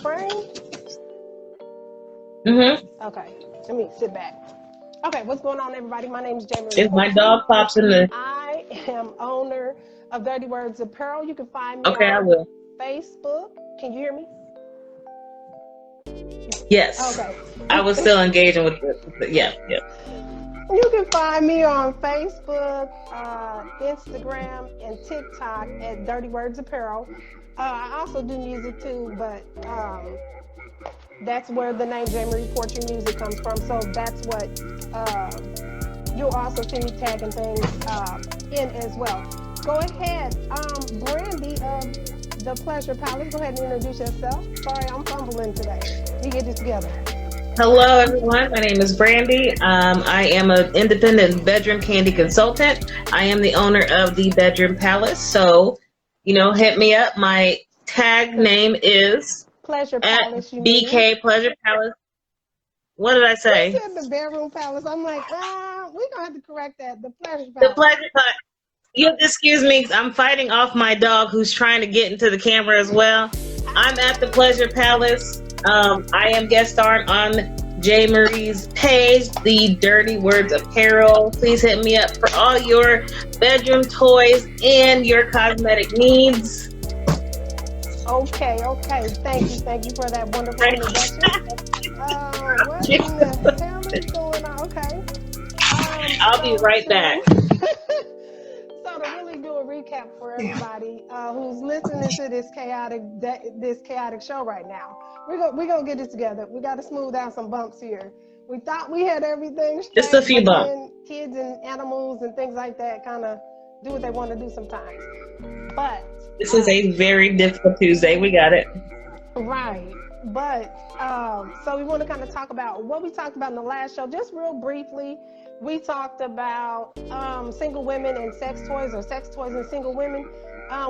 frame? Mm-hmm. Okay, let me sit back. Okay, what's going on, everybody? My name is Jamie If my Porter. dog pops in the... I am owner of Dirty Words Apparel. You can find me Okay, I on will. Facebook. Can you hear me? Yes. Okay. I was still engaging with yeah. You can find me on Facebook, Instagram, and TikTok at Dirty Words Apparel. I also do music too, but that's where the name Jamie Porter Music comes from. So that's what you'll also see me tagging things in as well. Go ahead, Brandy of the Pleasure Palace. Go ahead and introduce yourself. Sorry, I'm fumbling today. You get this together. Hello, everyone. My name is Brandy. I am an independent bedroom candy consultant. I am the owner of the Bedroom Palace. So, hit me up. My tag name is Pleasure at Palace. You mean? BK Pleasure Palace. What did I say? You said the Bedroom Palace. I'm like, we're gonna have to correct that. The Pleasure The Palace. Pleasure Palace. You excuse me. I'm fighting off my dog who's trying to get into the camera as well. I'm at the Pleasure Palace. I am guest starring on J. Marie's page, the Dirty Words Apparel. Please hit me up for all your bedroom toys and your cosmetic needs. Okay. Thank you for that wonderful introduction. What in the hell is going on? Okay. I'll be right back. So to really do a recap for everybody who's listening to this chaotic show right now, we're gonna get it together. We got to smooth out some bumps here. We thought we had everything straight, Just a few bumps. then kids and animals and things like that kind of do what they want to do sometimes. But this is a very difficult Tuesday. We got it. Right. But so we want to kind of talk about what we talked about in the last show, just real briefly. We talked about single women and sex toys, or sex toys and single women.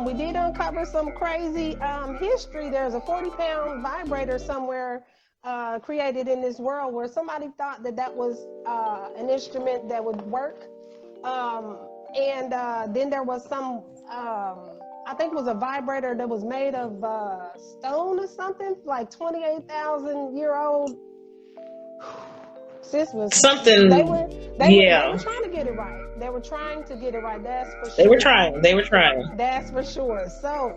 We did uncover some crazy history. There's a 40-pound vibrator somewhere created in this world where somebody thought that was an instrument that would work. And then there was some, I think it was a vibrator that was made of stone or something, like 28,000-year-old. Sis was something. They were trying to get it right. They were trying to get it right. That's for sure. They were trying. That's for sure. So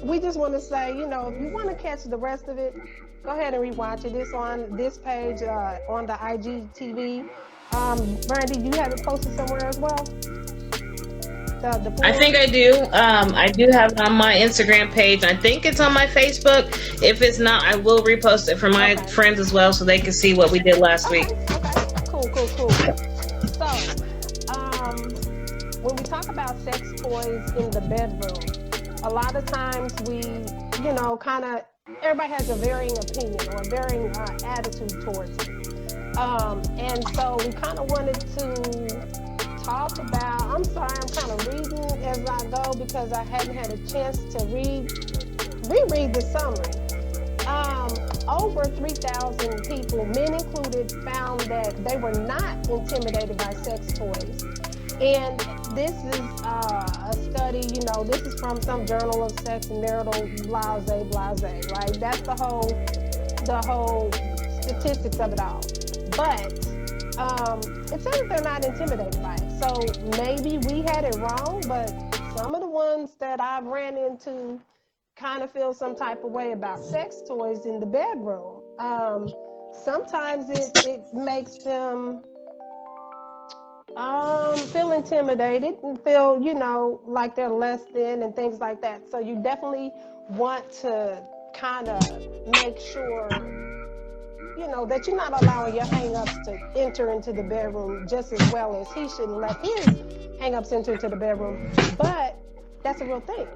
we just want to say, if you want to catch the rest of it, go ahead and rewatch it. It's on this page on the IGTV. Brandy, do you have it posted somewhere as well? I think I do. I do have it on my Instagram page. I think it's on my Facebook. If it's not, I will repost it for my friends as well, so they can see what we did last week. Okay. Cool. So, when we talk about sex toys in the bedroom, a lot of times we, everybody has a varying opinion or a varying attitude towards it. And so we kind of wanted to talk about, I'm sorry, I'm kind of reading as I go because I hadn't had a chance to reread the summary. Over 3,000 people, men included, found that they were not intimidated by sex toys. And this is a study, this is from some journal of sex and marital blase, right? That's the whole statistics of it all. But it says that they're not intimidated by it. So maybe we had it wrong, but some of the ones that I've ran into kind of feel some type of way about sex toys in the bedroom. Sometimes it makes them feel intimidated and feel, like they're less than and things like that. So you definitely want to kind of make sure that you're not allowing your hang-ups to enter into the bedroom just as well as he shouldn't let his hang-ups enter into the bedroom. But that's a real thing.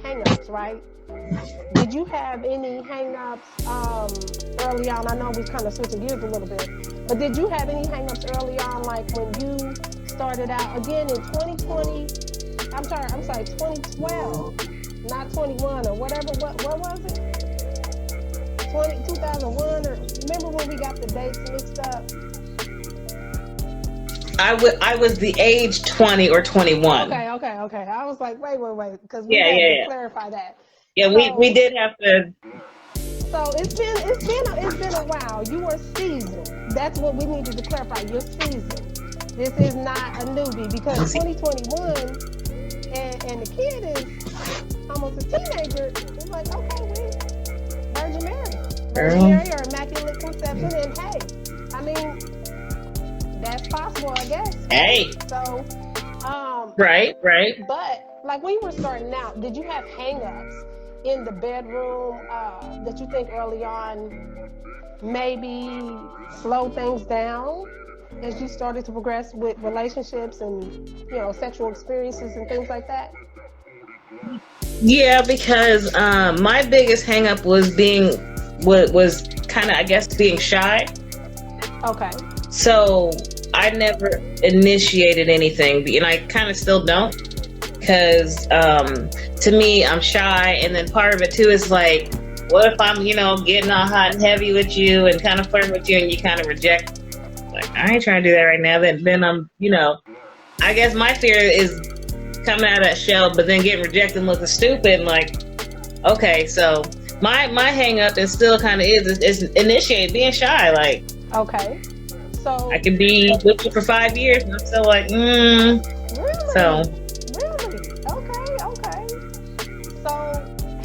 Hang-ups, right? Did you have any hang-ups early on? I know we're kind of switching gears a little bit, but did you have any hang-ups early on, like when you started out, again, in 2020, 2012, not 21 or whatever, what was it? 2001, or remember when we got the dates mixed up? I was the age 20 or 21. Okay. I was like, wait, because we had to clarify that. Yeah, we So did have to. it's been a while. You are seasoned. That's what we needed to clarify. You're seasoned. This is not a newbie because 2021 and the kid is almost a teenager. It's like, okay, Virgin Girl. Mary or Immaculate Conception, and hey, I mean that's possible, I guess. Hey. So, Right. but like when you were starting out, did you have hangups in the bedroom that you think early on maybe slow things down as you started to progress with relationships and sexual experiences and things like that? Yeah, because my biggest hang up was was kind of, I guess, being shy. Okay. So I never initiated anything, and I kind of still don't, because to me, I'm shy, and then part of it too is like, what if I'm, getting all hot and heavy with you and kind of flirting with you, and you kind of reject? Like, I ain't trying to do that right now. Then I'm, I guess my fear is coming out of that shell, but then getting rejected and looking stupid. And like, okay, so my hang up is still kind of is initiate being shy. Like, okay, so I could be with you for 5 years, and I'm still like, really, So okay. So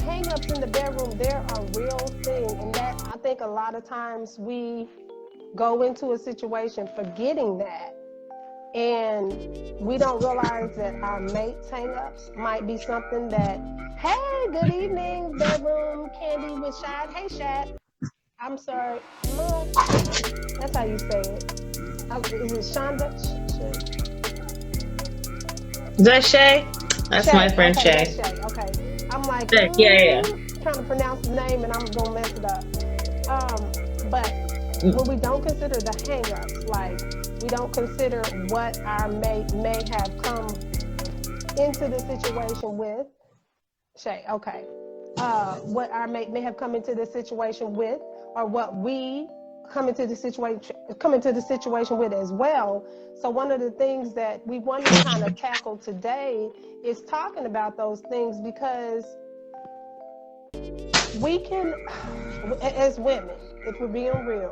hang-ups in the bedroom, they're a real thing, and that I think a lot of times we go into a situation forgetting that, and we don't realize that our mate's hang-ups might be something that, hey, good evening, bedroom candy with Shad. Hey, Shad. I'm sorry, that's how you say it. Is it Shonda? is that Shay? That's Shay. my friend Okay, Shay. that's Shay. Okay. I'm like, Shay. Yeah. trying to pronounce the name and I'm going to mess it up. But when we don't consider the hang-ups, like we don't consider what our mate may have come into the situation with, Shay, okay. What our mate may have come into the situation with, or what we come into the situation with as well. So one of the things that we want to kind of tackle today is talking about those things, because we can, as women, if we're being real,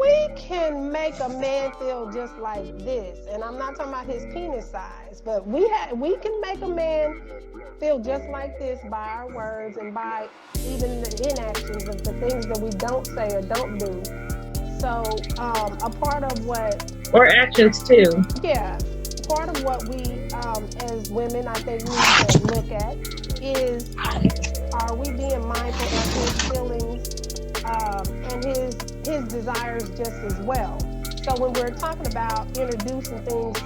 we can make a man feel just like this. And I'm not talking about his penis size, but we can make a man feel just like this by our words and by even the inactions of the things that we don't say or don't do. So a part of what, or actions too. Yeah, part of what we as women, I think, need to look at is, are we being mindful of his feelings and his desires just as well? So when we're talking about introducing things,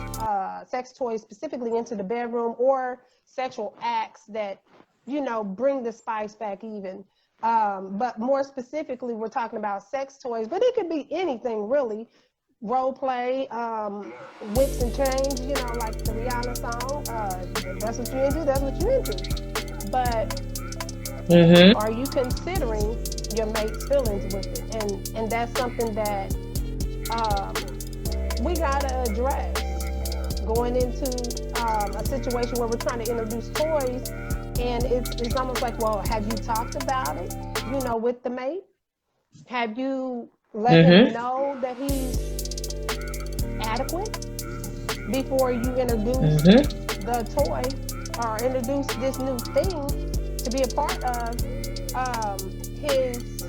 sex toys specifically into the bedroom, or sexual acts that, bring the spice back even. But more specifically, we're talking about sex toys, but it could be anything really. Role play, whips and chains, like the Rihanna song. That's what you're into, that's what you're into. But are you considering your mate's feelings with it? And that's something that we gotta address going into a situation where we're trying to introduce toys, and it's almost like, well, have you talked about it, with the mate? Have you let him know that he's adequate before you introduce the toy or introduce this new thing to be a part of his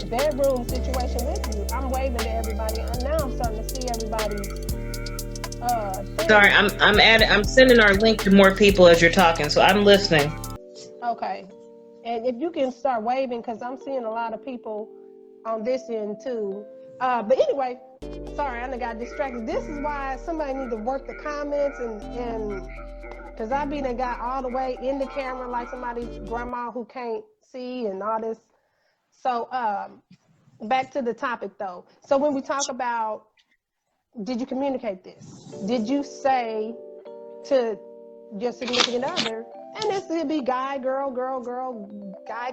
bedroom situation with you? I'm waving to everybody, and now I'm starting to see everybody's thing. Sorry, I'm sending our link to more people as you're talking, so I'm listening. Okay, and if you can start waving, because I'm seeing a lot of people on this end too. But anyway, sorry, I got distracted. This is why somebody needs to work the comments, and because I be done got all the way in the camera like somebody's grandma who can't see and all this. So back to the topic though. So when we talk about, did you communicate this? Did you say to your significant other, and this could be guy, girl, guy,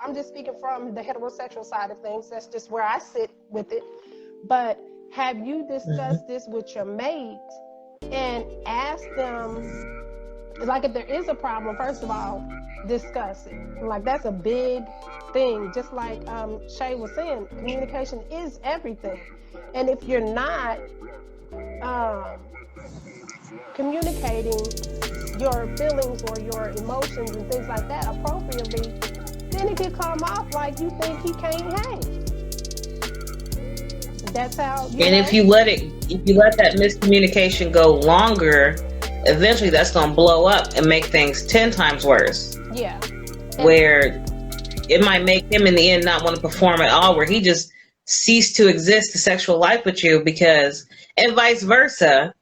I'm just speaking from the heterosexual side of things. That's just where I sit with it. But have you discussed this with your mate and asked them like if there is a problem, first of all, discuss it. Like that's a big thing. Just like Shay was saying, communication is everything. And if you're not um, communicating your feelings or your emotions and things like that appropriately, then it could come off like you think he can't hang. That's how. And if you let that miscommunication go longer, eventually that's gonna blow up and make things 10 times worse. Yeah. Where it might make him in the end not want to perform at all, where he just ceased to exist the sexual life with you and vice versa,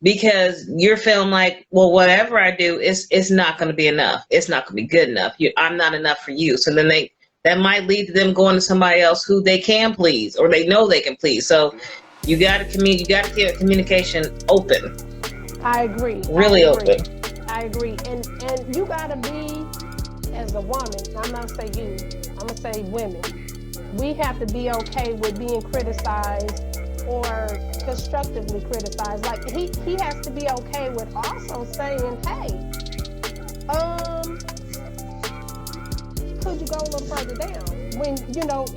because you're feeling like, well, whatever I do, it's not going to be enough. It's not going to be good enough. I'm not enough for you. So then that might lead to them going to somebody else who they can please, or they know they can please. So you got to keep communication open. I agree. Really open. I agree. And you got to be, as a woman, I'm not going to say you, I'm going to say women, we have to be okay with being criticized or constructively criticized. Like he has to be okay with also saying, hey, could you go a little further down? When,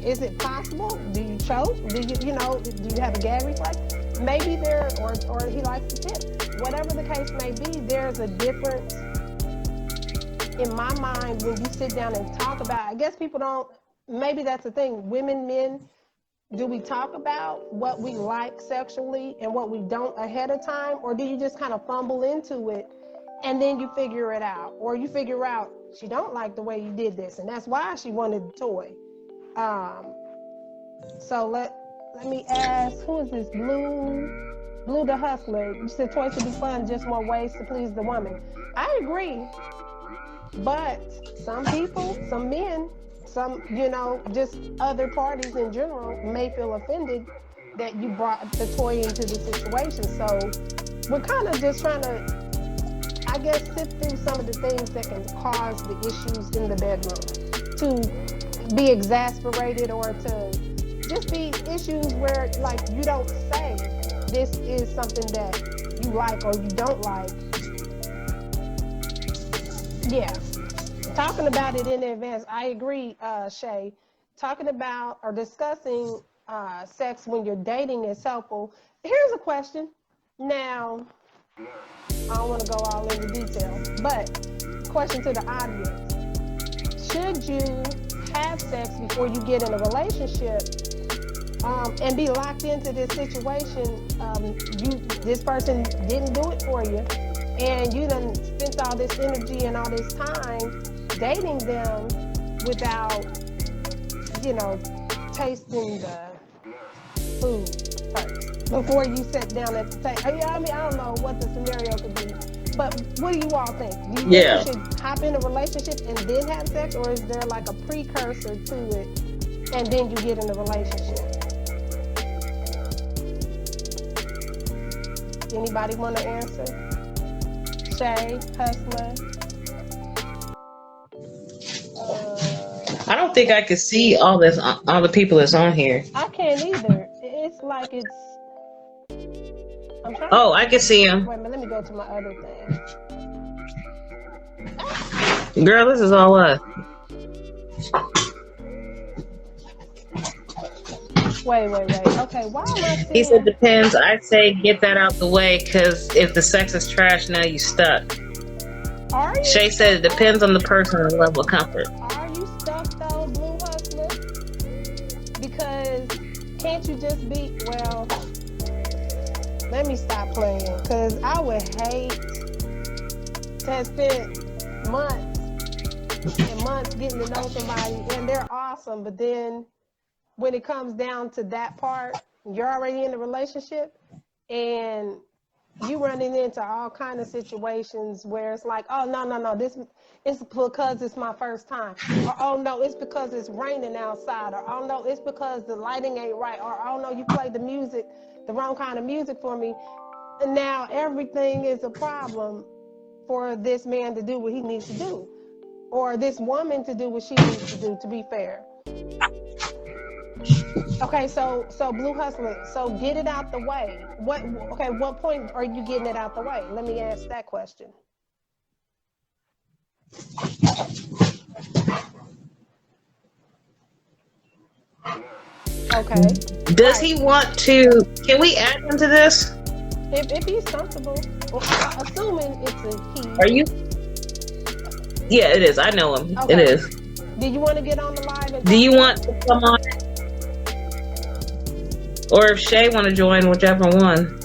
is it possible? Do you choke? Do you have a gag reflex? Maybe or he likes to tip. Whatever the case may be, there's a difference in my mind when you sit down and talk about it. I guess people don't, maybe that's the thing. Women, men, do we talk about what we like sexually and what we don't ahead of time? Or do you just kind of fumble into it and then you figure it out? Or you figure out she don't like the way you did this and that's why she wanted the toy. So let me ask, who is this? Blue the Hustler. You said toys to be fun, just more ways to please the woman. I agree. But some people, some men, some, just other parties in general may feel offended that you brought the toy into the situation. So we're kind of just trying to, I guess, sift through some of the things that can cause the issues in the bedroom to be exasperated or to just be issues where, like, you don't say this is something that you like or you don't like. Yeah. Talking about it in advance, I agree, Shay. Talking about or discussing sex when you're dating is helpful. Here's a question. Now, I don't want to go all into detail, but question to the audience. Should you have sex before you get in a relationship and be locked into this situation? This person didn't do it for you, and you done spent all this energy and all this time dating them without, tasting the food first before you sit down at the table. I mean, I don't know what the scenario could be, but what do you all think? Do you think you should hop in a relationship and then have sex, or is there like a precursor to it and then you get in a relationship? Anybody want to answer? Shay, Hustler. I don't think I could see all the people that's on here. I can't either. It's like it's. I'm trying. Oh, I can see them. Wait a minute, let me go to my other thing. Girl, this is all us. Wait. Okay, why am I seeing... He said depends. I'd say get that out the way, because if the sex is trash, now you stuck. Are you? Shay said it depends on the person and the level of comfort. Are you stuck though, Blue Hustler? Because can't you just be, well, let me stop playing, because I would hate to have spent months and months getting to know somebody and they're awesome, but then when it comes down to that part, you're already in a relationship and you running into all kind of situations where it's like, oh, no, this is because it's my first time. Or, oh, no, it's because it's raining outside. Or, oh, no, it's because the lighting ain't right. Or, oh, no, you played the wrong kind of music for me. And now everything is a problem for this man to do what he needs to do. Or this woman to do what she needs to do, to be fair. Okay, so Blue Hustler, so get it out the way. What point are you getting it out the way? Let me ask that question. Okay. Does Right. he want to? Can we add him to this? If he's comfortable, well, assuming it's a he. Are you? Yeah, it is. I know him. It Okay. is. Do you want to get on the live and Do talk you to him? want to come on, or if Shay want to join, whichever one?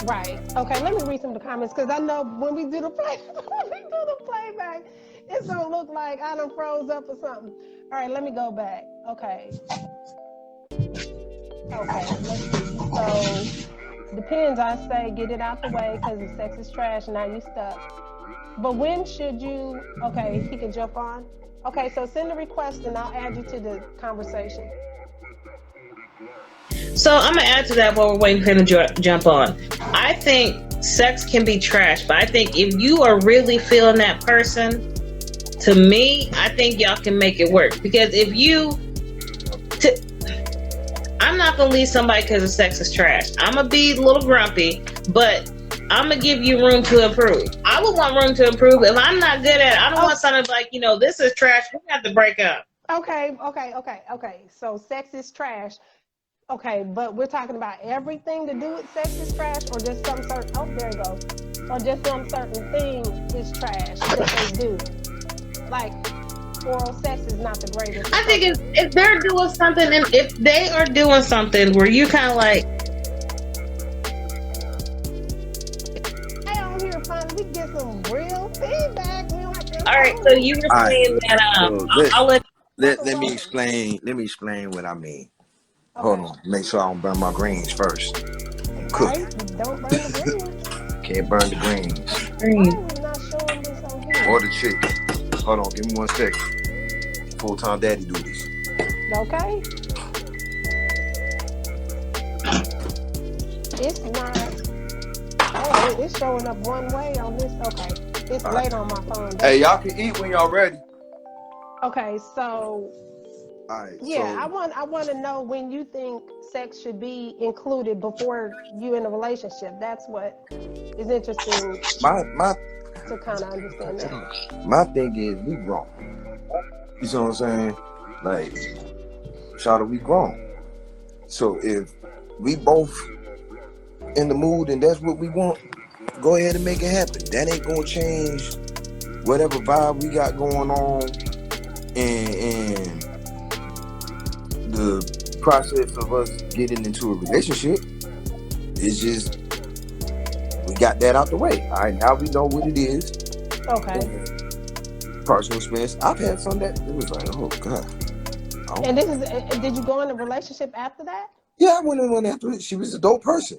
Right. Okay. Let me read some of the comments because I know when we do the playback, it's gonna look like I done froze up or something. All right. Let me go back. Okay. Okay. Let's see. So depends. I say get it out the way because the sex is trash. Now you stuck. But when should you? Okay. He can jump on. Okay. So send a request and I'll add you to the conversation. So I'm gonna add to that while we're waiting for him to jump on. I think sex can be trash, but I think if you are really feeling that person, to me, I think y'all can make it work. Because if you, I'm not gonna leave somebody because the sex is trash. I'm gonna be a little grumpy, but I'm gonna give you room to improve. I would want room to improve. If I'm not good at it, I don't want something like, this is trash. We have to break up. Okay. So sex is trash. Okay, but we're talking about everything to do with sex is trash, or just some certain. Oh, there you go. Or just some certain thing is trash that they do. Like oral sex is not the greatest. I think if they're doing something, and if they are doing something where you kind of like, hey, on here, fun. We get some real feedback. We like this. all right. So you were saying that. So let me explain. Let me explain what I mean. Okay. Hold on. Make sure I don't burn my greens first. I'm cooking. Right? Don't burn the greens. Can't burn the greens. Why are we not showing this on here? Or the chicken. Hold on. Give me 1 second. Full-time daddy duties. Okay. It's not. Oh, it's showing up one way on this. Okay. It's late on my phone. Hey, y'all can eat when y'all ready. Okay, so All right. yeah, So, I want to know when you think sex should be included before you in a relationship. That's what is interesting my to kind of understand that. my thing is we grown. You see what I'm saying? Like, Shawty, we grown. So if we both in the mood and that's what we want, go ahead and make it happen. That ain't gonna change whatever vibe we got going on and the process of us getting into a relationship. Is just we got that out the way. All right, now we know what it is. Okay. Personal experience. I've had some that it was like, oh God. And this is, did you go in a relationship after that? Yeah, I went in one after it. She was a dope person.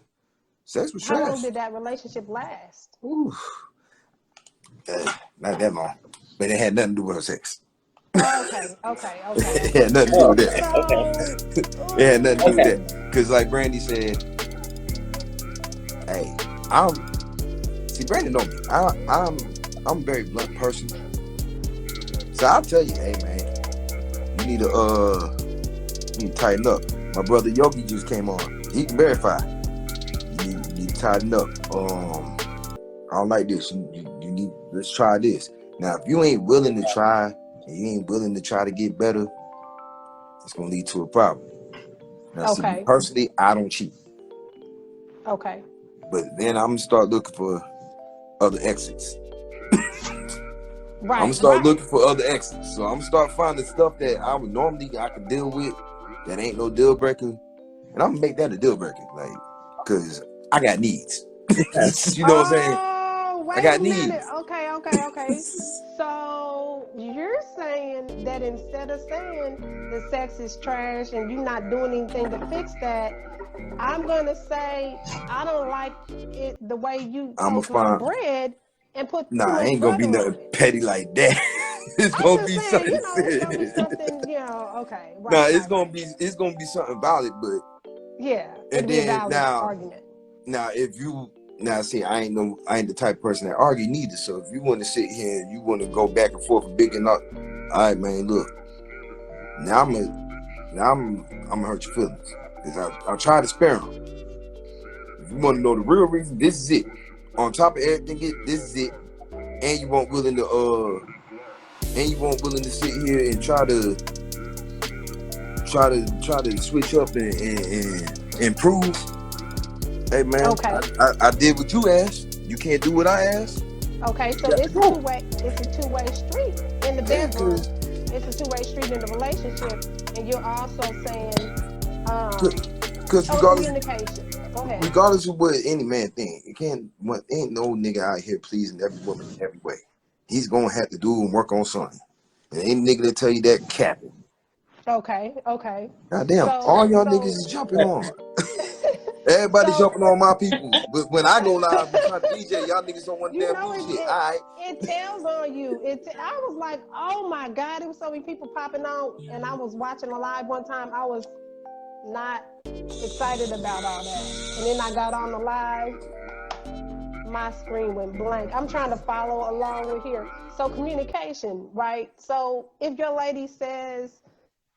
Sex was trash. How long did that relationship last? Ooh. Not that long. But it had nothing to do with her sex. Okay. It had nothing to do with that. It had nothing to do with that. Because like Brandy said, hey, Brandy know me. I'm a very blunt person. So I'll tell you, hey man, you need to tighten up. My brother Yogi just came on. He can verify. You need to tighten up. I don't like this. You need, let's try this. Now, if you ain't willing to try, and you ain't willing to try to get better, it's gonna lead to a problem. Now, see, personally, I don't cheat. Okay. But then I'm gonna start looking for other exits. Right. I'm gonna start looking for other exits. So I'm gonna start finding stuff that I could deal with that ain't no deal breaker, and I'm gonna make that a deal breaker, like, cause I got needs. You know what I'm saying? Wait I got a minute. needs. Okay. So you're saying that instead of saying the sex is trash and you not doing anything to fix that, I'm gonna say I don't like it the way you toast my bread and put too much ain't gonna be nothing petty like that. It's gonna be something. It's gonna be something. Okay. Right, nah, it's gonna be something valid, but yeah, and then argument. Now, see, I ain't the type of person that argue neither. So if you want to sit here and you want to go back and forth and big and up, all right, man, look. Now I'm gonna hurt your feelings because I try to spare them. If you want to know the real reason, this is it. on top of everything, this is it, and you weren't willing to sit here and try to switch up and improve. Hey man, Okay. I did what you asked. You can't do what I asked. Okay, so Yeah, it's a go. two-way. It's a two-way street in the Yeah, bedroom. cause It's a two-way street in the relationship, and you're also saying, regardless communication. Go ahead. regardless of what any man think, ain't no nigga out here pleasing every woman in every way. He's gonna have to do and work on something. And any nigga that tell you that capping. Okay. Goddamn, So, all y'all niggas is jumping on. Everybody's so jumping on my people. But when I go live and try to DJ, y'all niggas don't want to you damn know do it, shit. it Alright. it tells on you. I was like, oh my god, there was so many people popping on, and I was watching a live one time. I was not excited about all that, and then I got on the live. My screen went blank. I'm trying to follow along with here. So communication, right? So if your lady says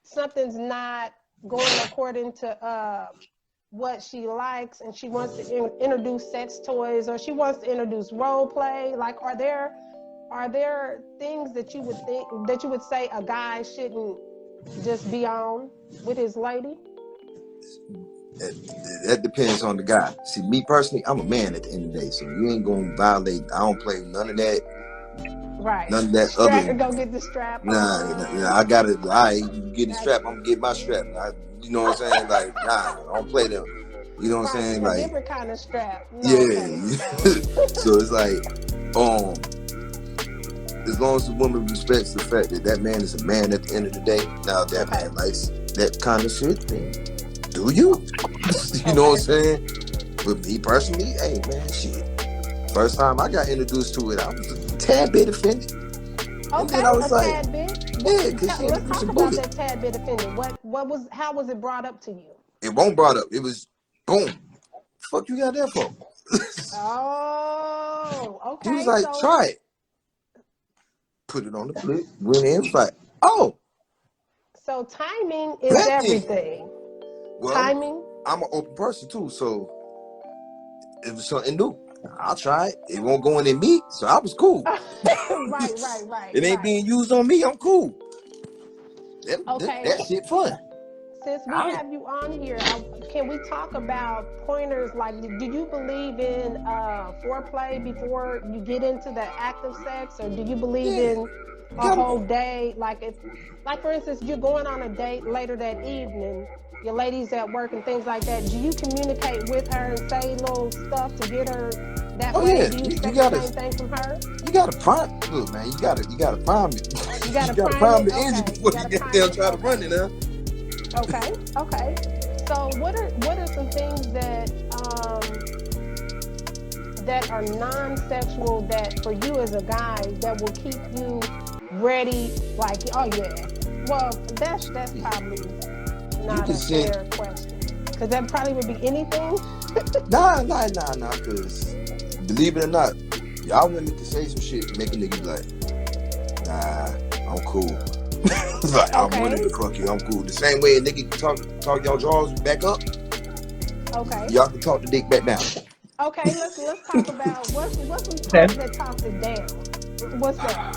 something's not going according to what she likes, and she wants to introduce sex toys, or she wants to introduce role play, like are there things that you would say a guy shouldn't just be on with his lady? That depends on the guy. See, me personally, I'm a man at the end of the day, so you ain't gonna violate. I don't play none of that. Right. None of that other. Go get the strap on. Nah, I gotta. You get the strap. I'm gonna get my strap. You know what I'm saying? Like, nah, I don't play them. You know what I'm saying? A Like, different kind of strap. No, yeah. okay, So it's like, as long as the woman respects the fact that man is a man at the end of the day. Now that man likes that kind of shit, then do you? You know what I'm saying? But me personally, hey man, shit. First time I got introduced to it, I was a tad bit offended. And then I was tad bit. Yeah, because she Let's introduced talk a about bullet. that tad bit offended. How was it brought up to you? It won't brought up. It was boom. Fuck you got that for? Oh, okay. He was like, try it. Put it on the flip. Went in, was like, oh. So timing is everything. Well, timing. I'm an open person too, so it was something new. I'll try it. It won't go in me, so I was cool. Right. It ain't being used on me. I'm cool. Okay. That shit fun. Since we have you on here, can we talk about pointers? Like, do you believe in foreplay before you get into the act of sex, or do you believe in a whole day? Like, for instance, you're going on a date later that evening, your lady's at work and things like that. Do you communicate with her and say little stuff to get her that way? Yeah. Do you expect the same thing from her? You gotta prime. Look, man, you gotta prime it. You gotta prime the engine before you get there and try to run it, huh? Okay. So what are some things that are non-sexual that for you as a guy that will keep you ready? Like, oh yeah. Well, that's probably not a fair question, because that probably would be anything. Nah. Cause believe it or not, y'all women can say some shit, make a nigga be like, nah, I'm cool. Like, I'm willing to fuck you. I'm cool. The same way a nigga can talk y'all jaws back up. Okay. Y'all can talk the dick back down. Okay, let's talk about what's some talk that talks it down. What's that?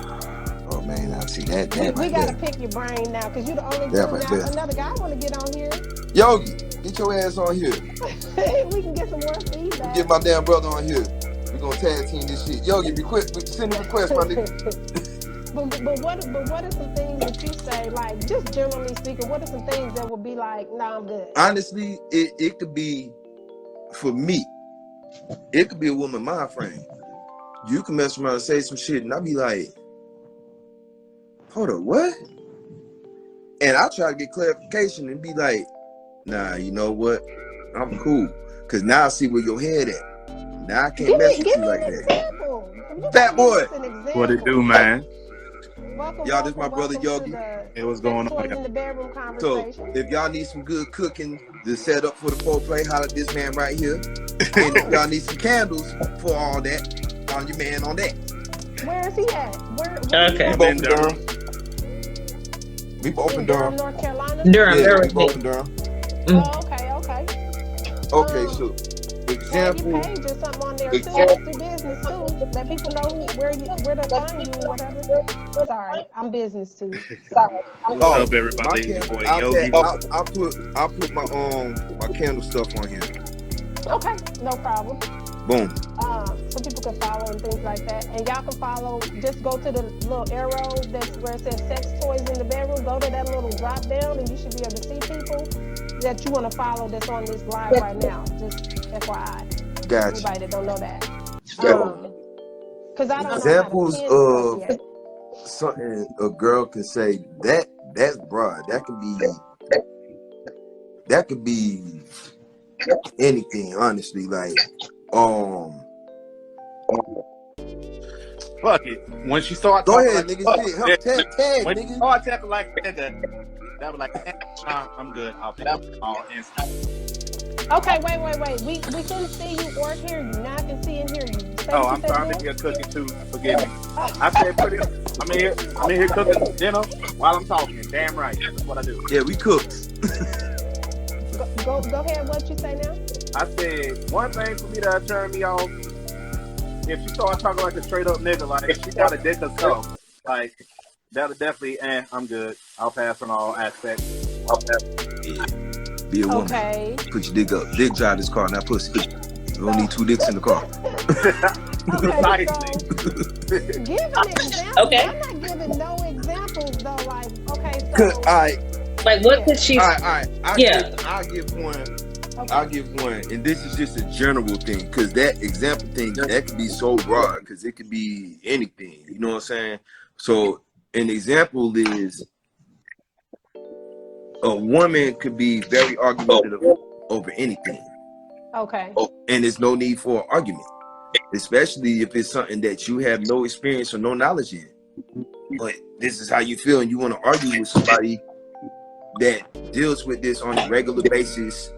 Oh man, I see that. We gotta pick your brain now, because you're the only one now. Another guy want to get on here. Yogi, get your ass on here. We can get some more feedback. Get my damn brother on here. We're gonna tag team this shit. Yogi, send a request, my nigga. But what are some things that you say, like, just generally speaking, what are some things that would be like, nah, I'm good? Honestly, it could be, for me, it could be a woman mind frame. You can mess around and say some shit, and I'll be like, hold up, what? And I try to get clarification and be like, nah, you know what? I'm cool. Because now I see where your head at. Now I can't mess with you like that. Fat boy. What it do, man? Y'all, this my brother Yogi. Hey, what's going on? In the bedroom conversation. So if y'all need some good cooking to set up for the foreplay, holler at this man right here. And if y'all need some candles for all that, on your man on that. Where is he at? Okay. We both in Durham. We both in Durham, North Carolina. Durham. Yeah, we both in Durham. Oh, okay. Okay, have your example, page or something on there too. It's your business too. Let people know where to find you, whatever. Sorry, I'm business too. Sorry. What's oh, up, my everybody? It's your can boy I'll Yogi. I'll put my candle stuff on here. Okay, no problem. Boom. So people can follow and things like that. And y'all can follow, just go to the little arrow that's where it says sex toys in the bedroom. Go to that little drop down and you should be able to see people that you want to follow that's on this live right now. Just FYI. Gotcha. Anybody that don't know that. So, Because I don't know how to examples pin stuff of yet. something a girl can say that's broad. That could be anything, honestly. Like, Fuck it. When she started go talking ahead, like nigga. Shit, help tag, when she nigga. started talking like that was like, nah, I'm good. I'll pay all instant. Okay, wait. We couldn't see you or hear you. Now I can see and hear you. Say Oh, what I'm you sorry. I'm said, in here Bill. cooking too. Forgive me. I said I'm in here cooking dinner while I'm talking. Damn right. That's what I do. Yeah, we cooked. Go ahead. What you say now? I said one thing for me that turned me off. If she started talking like a straight up nigga, like she got a dick herself, like that'll definitely. I'm good. I'll pass on all aspects. Yeah. Be a woman. Okay. Put your dick up. Dick drive this car, not pussy. You don't need two dicks in the car. Okay, so give an example. Okay. I'm not giving no examples though. Like, okay, Cause so Like, what could she? all right. I'll give one. okay. I'll give one, and this is just a general thing, because that example thing that could be so broad, because it could be anything. You know what I'm saying? So an example is a woman could be very argumentative over anything, Okay. and there's no need for an argument, especially if it's something that you have no experience or no knowledge in. But this is how you feel, and you want to argue with somebody that deals with this on a regular basis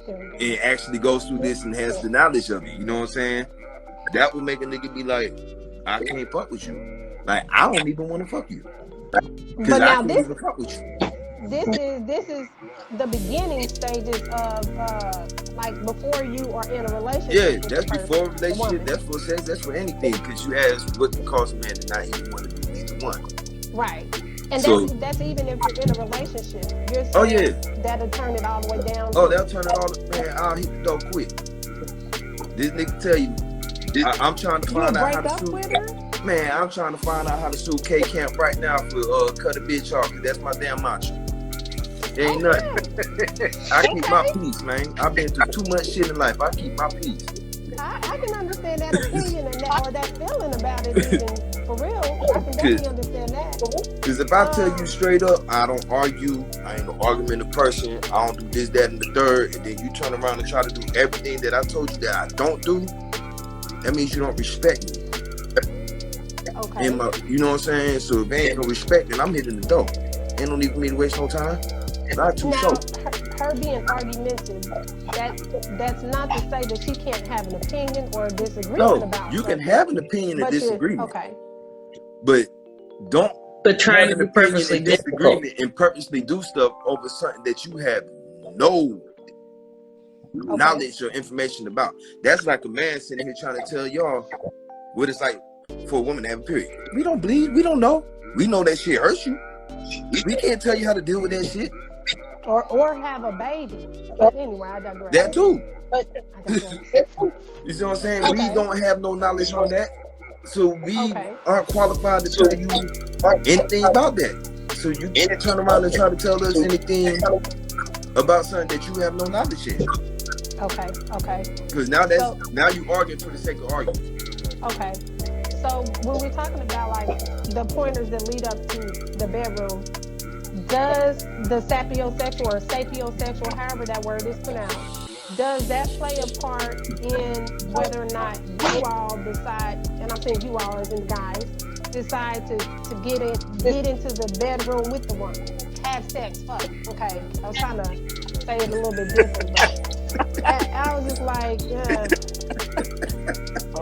and actually goes through this and has the knowledge of it. You know what I'm saying? That would make a nigga be like, I can't fuck with you. Like, I don't even want to fuck you. But Because I now can't even fuck with you. this is the beginning stages of like before you are in a relationship. Yeah, with that's the before a person, the relationship, woman. that's for sex, that's for anything. Because you ask what can cause a man to not even want to do neither one. Right. And So- that's even if you're in a relationship. You're saying Oh, yeah. that'll turn it all the way down. Oh, they'll turn it all, man, I'll hit the door quick. This nigga tell you, I'm trying to You'll find out break how to up sue. with her? Man, I'm trying to find out how to sue K Camp right now for cut a bitch off, because that's my damn mantra. There ain't nothing. I keep my peace, man. I've been through too much shit in life. I keep my peace. I can understand that opinion and that, or that feeling about it even for real. I can definitely understand that. Because if I tell you straight up, I don't argue, I ain't no argumentative person, I don't do this, that, and the third, and then you turn around and try to do everything that I told you that I don't do, that means you don't respect me. Okay. And you know what I'm saying? So if they ain't no respect, then I'm hitting the door. Ain't no need for me to waste no time. Not too Now, short. her being argumentative, that's not to say that she can't have an opinion or a disagreement No, about you something. can have an opinion and But disagreement, okay. but don't But trying have to an be opinion purposely and difficult. disagreement and purposely do stuff over something that you have no knowledge or information about. That's like a man sitting here trying to tell y'all what it's like for a woman to have a period. We don't bleed. We don't know. We know that shit hurts you. We can't tell you how to deal with that shit. Or have a baby. But anyway, I digress. That too. I digress. You see what I'm saying? Okay. We don't have no knowledge on that. So we Okay. aren't qualified to tell you anything about that. So you can't turn around and try to tell us anything about something that you have no knowledge in. Okay. Because now you arguing for the sake of arguing. Okay. So when we're talking about like the pointers that lead up to the bedroom, does the sapiosexual or sapiosexual, however that word is pronounced, does that play a part in whether or not you all decide, and I'm saying you all as in guys, decide to get into the bedroom with the woman, have sex, fuck. Okay, I was trying to say it a little bit different, but I was just like, yeah.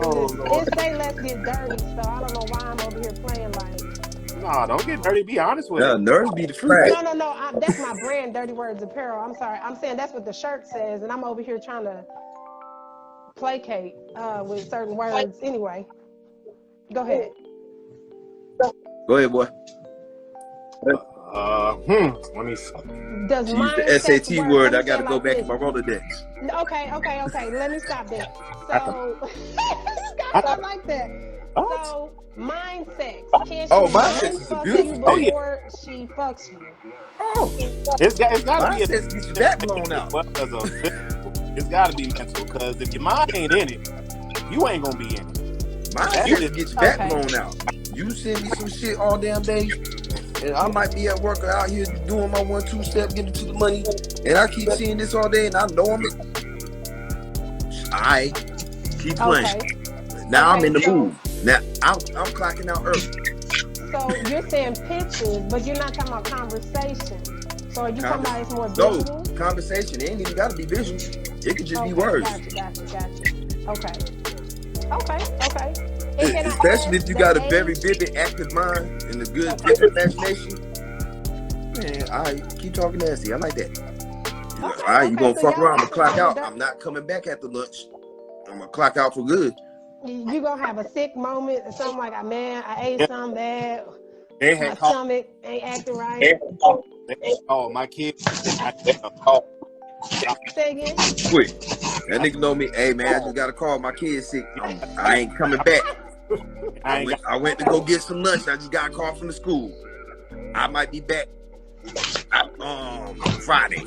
It say let's get dirty, so I don't know why I'm over here playing like. Nah, don't get dirty. Be honest with Yeah, it. nerves be the fruit. No. That's my brand, Dirty Words Apparel. I'm sorry. I'm saying that's what the shirt says, and I'm over here trying to placate with certain words. Anyway, go ahead. Go ahead, boy. Let me see. Does She used mind the sex SAT work? word. Let I me got say to it go like back this. in my Rolodex. Okay. Let me stop there. So, I like that. What? So, mind sex. Can she Oh, mind mind sex is a fuck beautiful you thing. before she fucks you? Oh, It's got to mind be sex gets your back blown out. as a physical. It's got to be mental because if your mind ain't in it, you ain't gonna be in it. Mind That's sex it. gets your back Okay. blown out. You send me some shit all damn day, and I might be at work or out here doing my 1-2 step, getting to the money, and I keep seeing this all day, and I know I'm. I keep playing. Okay. Now I'm Okay, in the so- mood. Now I'm clocking out early. So you're saying pictures, but you're not talking about conversation. So are you talking about it's more No, visual? conversation. It ain't even got to be visual. It could just be Okay, words. Gotcha. Okay. And can I Especially ask if you the got a age? very vivid, active mind and a good, Okay. vivid imagination. Man, all right, keep talking nasty. I like that. All right, you gonna so fuck y'all around? I'm gonna clock actually out. done- I'm not coming back after lunch. I'm gonna clock out for good. You gonna have a sick moment or something like, man, I ate something bad. They My had called. stomach ain't acting right. My kids. Say again. Quick, that nigga know me. Hey man, I just got a call. My kid's sick. I ain't coming back. I went to go get some lunch. I just got a call from the school. I might be back Friday.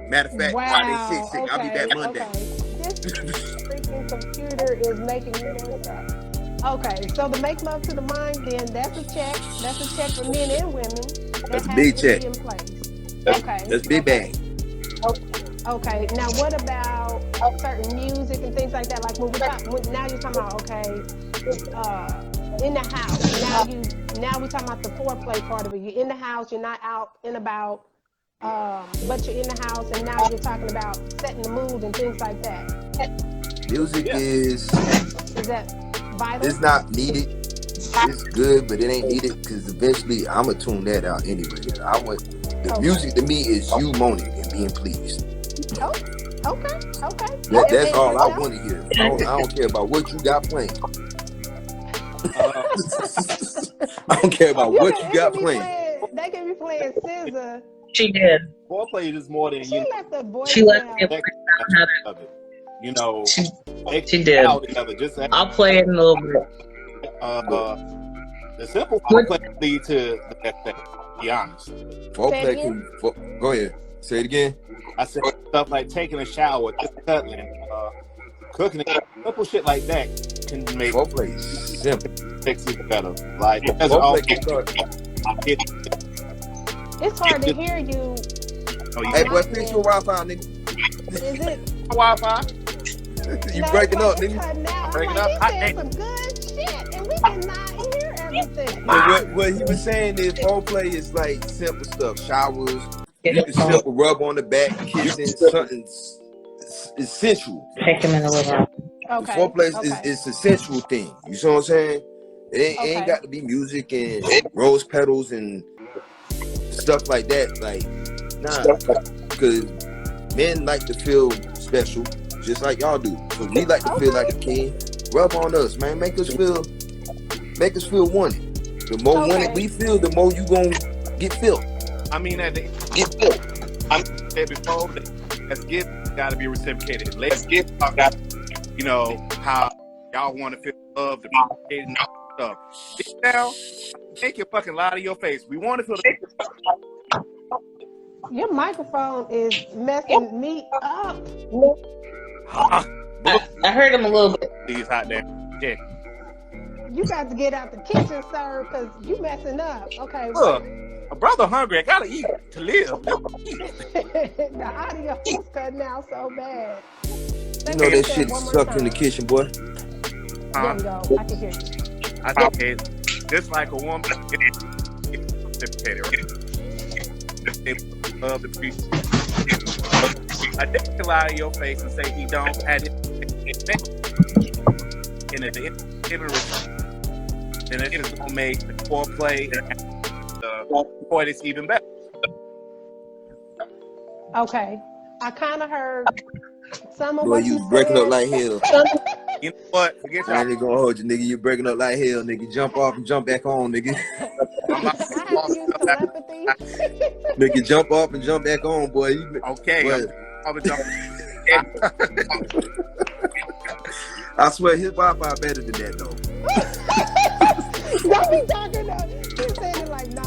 Matter of fact, Friday 6. I'll be back Monday. Okay. This freaking computer is making me mess up. Okay, so the make love to the mind, then that's a check. That's a check for men and women. That's a That big has to check. be in place. Okay. That's big bang. Okay. Now, what about certain music and things like that? Like now you're talking about in the house. Now we're talking about the foreplay part of it. You're in the house. You're not out and about. But you're in the house, and now you're talking about setting the mood and things like that. Music is that vital? It's not needed. It's good, but it ain't needed because eventually I'm gonna tune that out anyway. The music to me is you moaning and being pleased. Okay. That's all I want to hear. I don't care about what you got playing. I don't care about what you got playing. They can be playing SZA. She did. Foreplay is more than She let the boy She let me play. of it. You know, She did. together. Just I'll play it in a little bit. the simple foreplay lead to the next thing. Be honest. Foreplay go ahead. Say it again. I said stuff like taking a shower, just cuddling, cooking, simple shit like that can make foreplay is simple. sex even better. Like foreplay can start. It's hard to hear you. Hey boy, fix your Wi-Fi, nigga. Is it Wi-Fi? You breaking up, nigga. Breaking up. up. He said some good shit, and we cannot hear everything. What he was saying is foreplay is like simple stuff. Showers, you can simple rub on the back, kissing, something essential. Take him in a little. Okay. Foreplay is a sensual thing. You see what I'm saying? It ain't got to be music and rose petals and stuff like that. Like, nah, because men like to feel special, just like y'all do. So we like to feel like a king. Rub on us, man. Make us feel wanted. The more wanted we feel, the more you gonna get filled. I mean, get filled. I said before, let's give gotta be reciprocated. Let's give you know how y'all want to feel loved, appreciated, and stuff. Sit down, take your fucking lie to your face. We want to feel the Your microphone is messing me up. I heard him a little bit. These hot damn shit. You got to get out the kitchen, sir, because you messing up. Okay. Look, a brother hungry. I gotta eat to live. The audio is cutting out so bad. You know that shit is sucked in the kitchen, boy. There we go. I can hear you. I said, just like a woman, it's reciprocated, right? They love the piece. I didn't lie to your face and say he don't have it. And if it's given then it is gonna make the foreplay and the point even better. Okay. I kind of heard Some of Boy, what you you breaking up said. like hell. You know what? Forget I y'all. ain't even gonna hold you, nigga. You breaking up like hell, nigga. Jump off and jump back on, nigga. I'm about I have to use telepathy. Nigga, jump off and jump back on, boy. Okay. Boy, I'm gonna jump. I swear his Wi-Fi better than that though. Don't be talking. He's saying it like, no,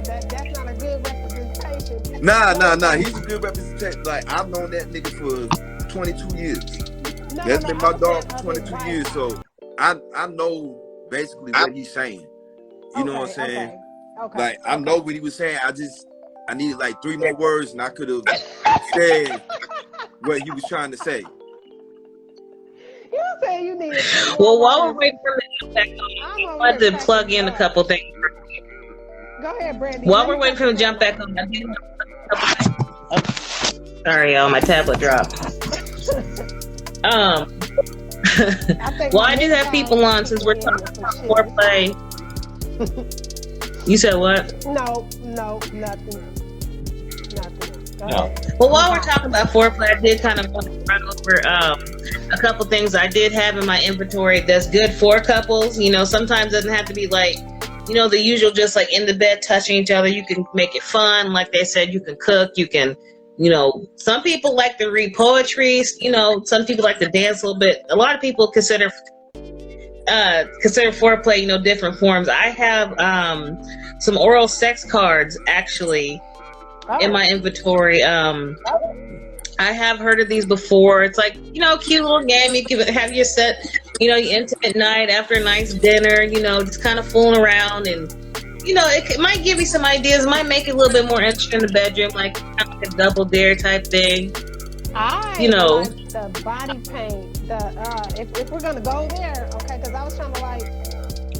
that's not a good representation. Nah. He's a good representation. Like I've known that nigga for 22 years. That's been my dog for 22 years. So I know basically what he's saying. You know what I'm saying? Okay. Like I know what he was saying. I needed like 3 more words and I could have said what he was trying to say. You say you need. Well, while we're waiting for him to jump back on, I wanted to plug in a couple things. Go ahead, Brandy. While we're waiting for him to jump back on, I do have a couple things. Sorry, y'all, my tablet dropped. Well, I do have people on since we're talking about foreplay. You said what? No, nothing. Go ahead. Well, while we're talking about foreplay, I did kind of want to run over a couple things I did have in my inventory that's good for couples. You know, sometimes it doesn't have to be like, you know, the usual just like in the bed touching each other. You can make it fun. Like they said, you can cook, you can, you know, some people like to read poetry, you know, some people like to dance a little bit. A lot of people consider foreplay, you know, different forms. I have some oral sex cards actually in my inventory. I have heard of these before. It's like, you know, cute little game. You can have your set, you know, your intimate night after a nice dinner, you know, just kind of fooling around, and you know, it might give you some ideas, might make it a little bit more interesting in the bedroom, like kind of like a double dare type thing. You know, like the body paint. If we're gonna go there, okay, because I was trying to like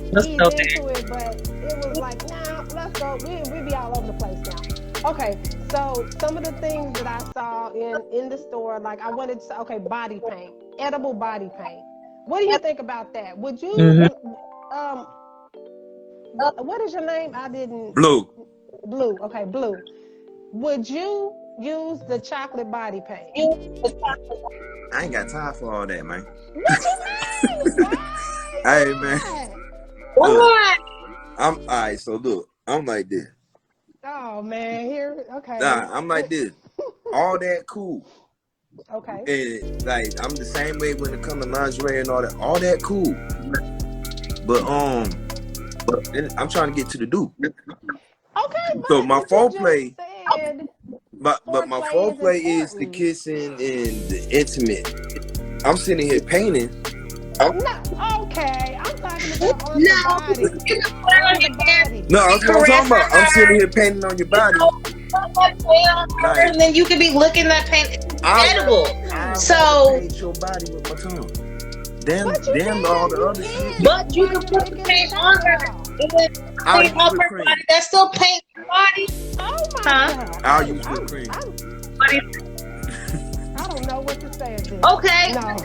ease into it, but it was like, nah, let's go. We be all over the place now. Okay, so some of the things that I saw in the store, like I wanted to, okay, body paint, edible body paint. What do you think about that? Would you, what is your name? I didn't. Blue. Okay, Blue. Would you use the chocolate body paint? I ain't got time for all that, man. What you mean? Hey, man. What? I'm all right. So look, I'm like this. Oh man, here, okay. Nah, I'm like this. All that cool. Okay. And like I'm the same way when it comes to lingerie and all that. All that cool. But I'm trying to get to the do. Okay. So my foreplay. But my foreplay is the kissing and the intimate. I'm sitting here painting. Okay, I'm talking about on the body. No, that's what I'm talking about. I'm sitting here painting on your body. And then you could be looking at paint. It's edible. So paint your body with my tongue. Damn all the other shit. But you can put the paint on her. Paint off her body. That's still paint your body. Oh my God. I'll use whipped cream. I don't know what to say. Okay. No.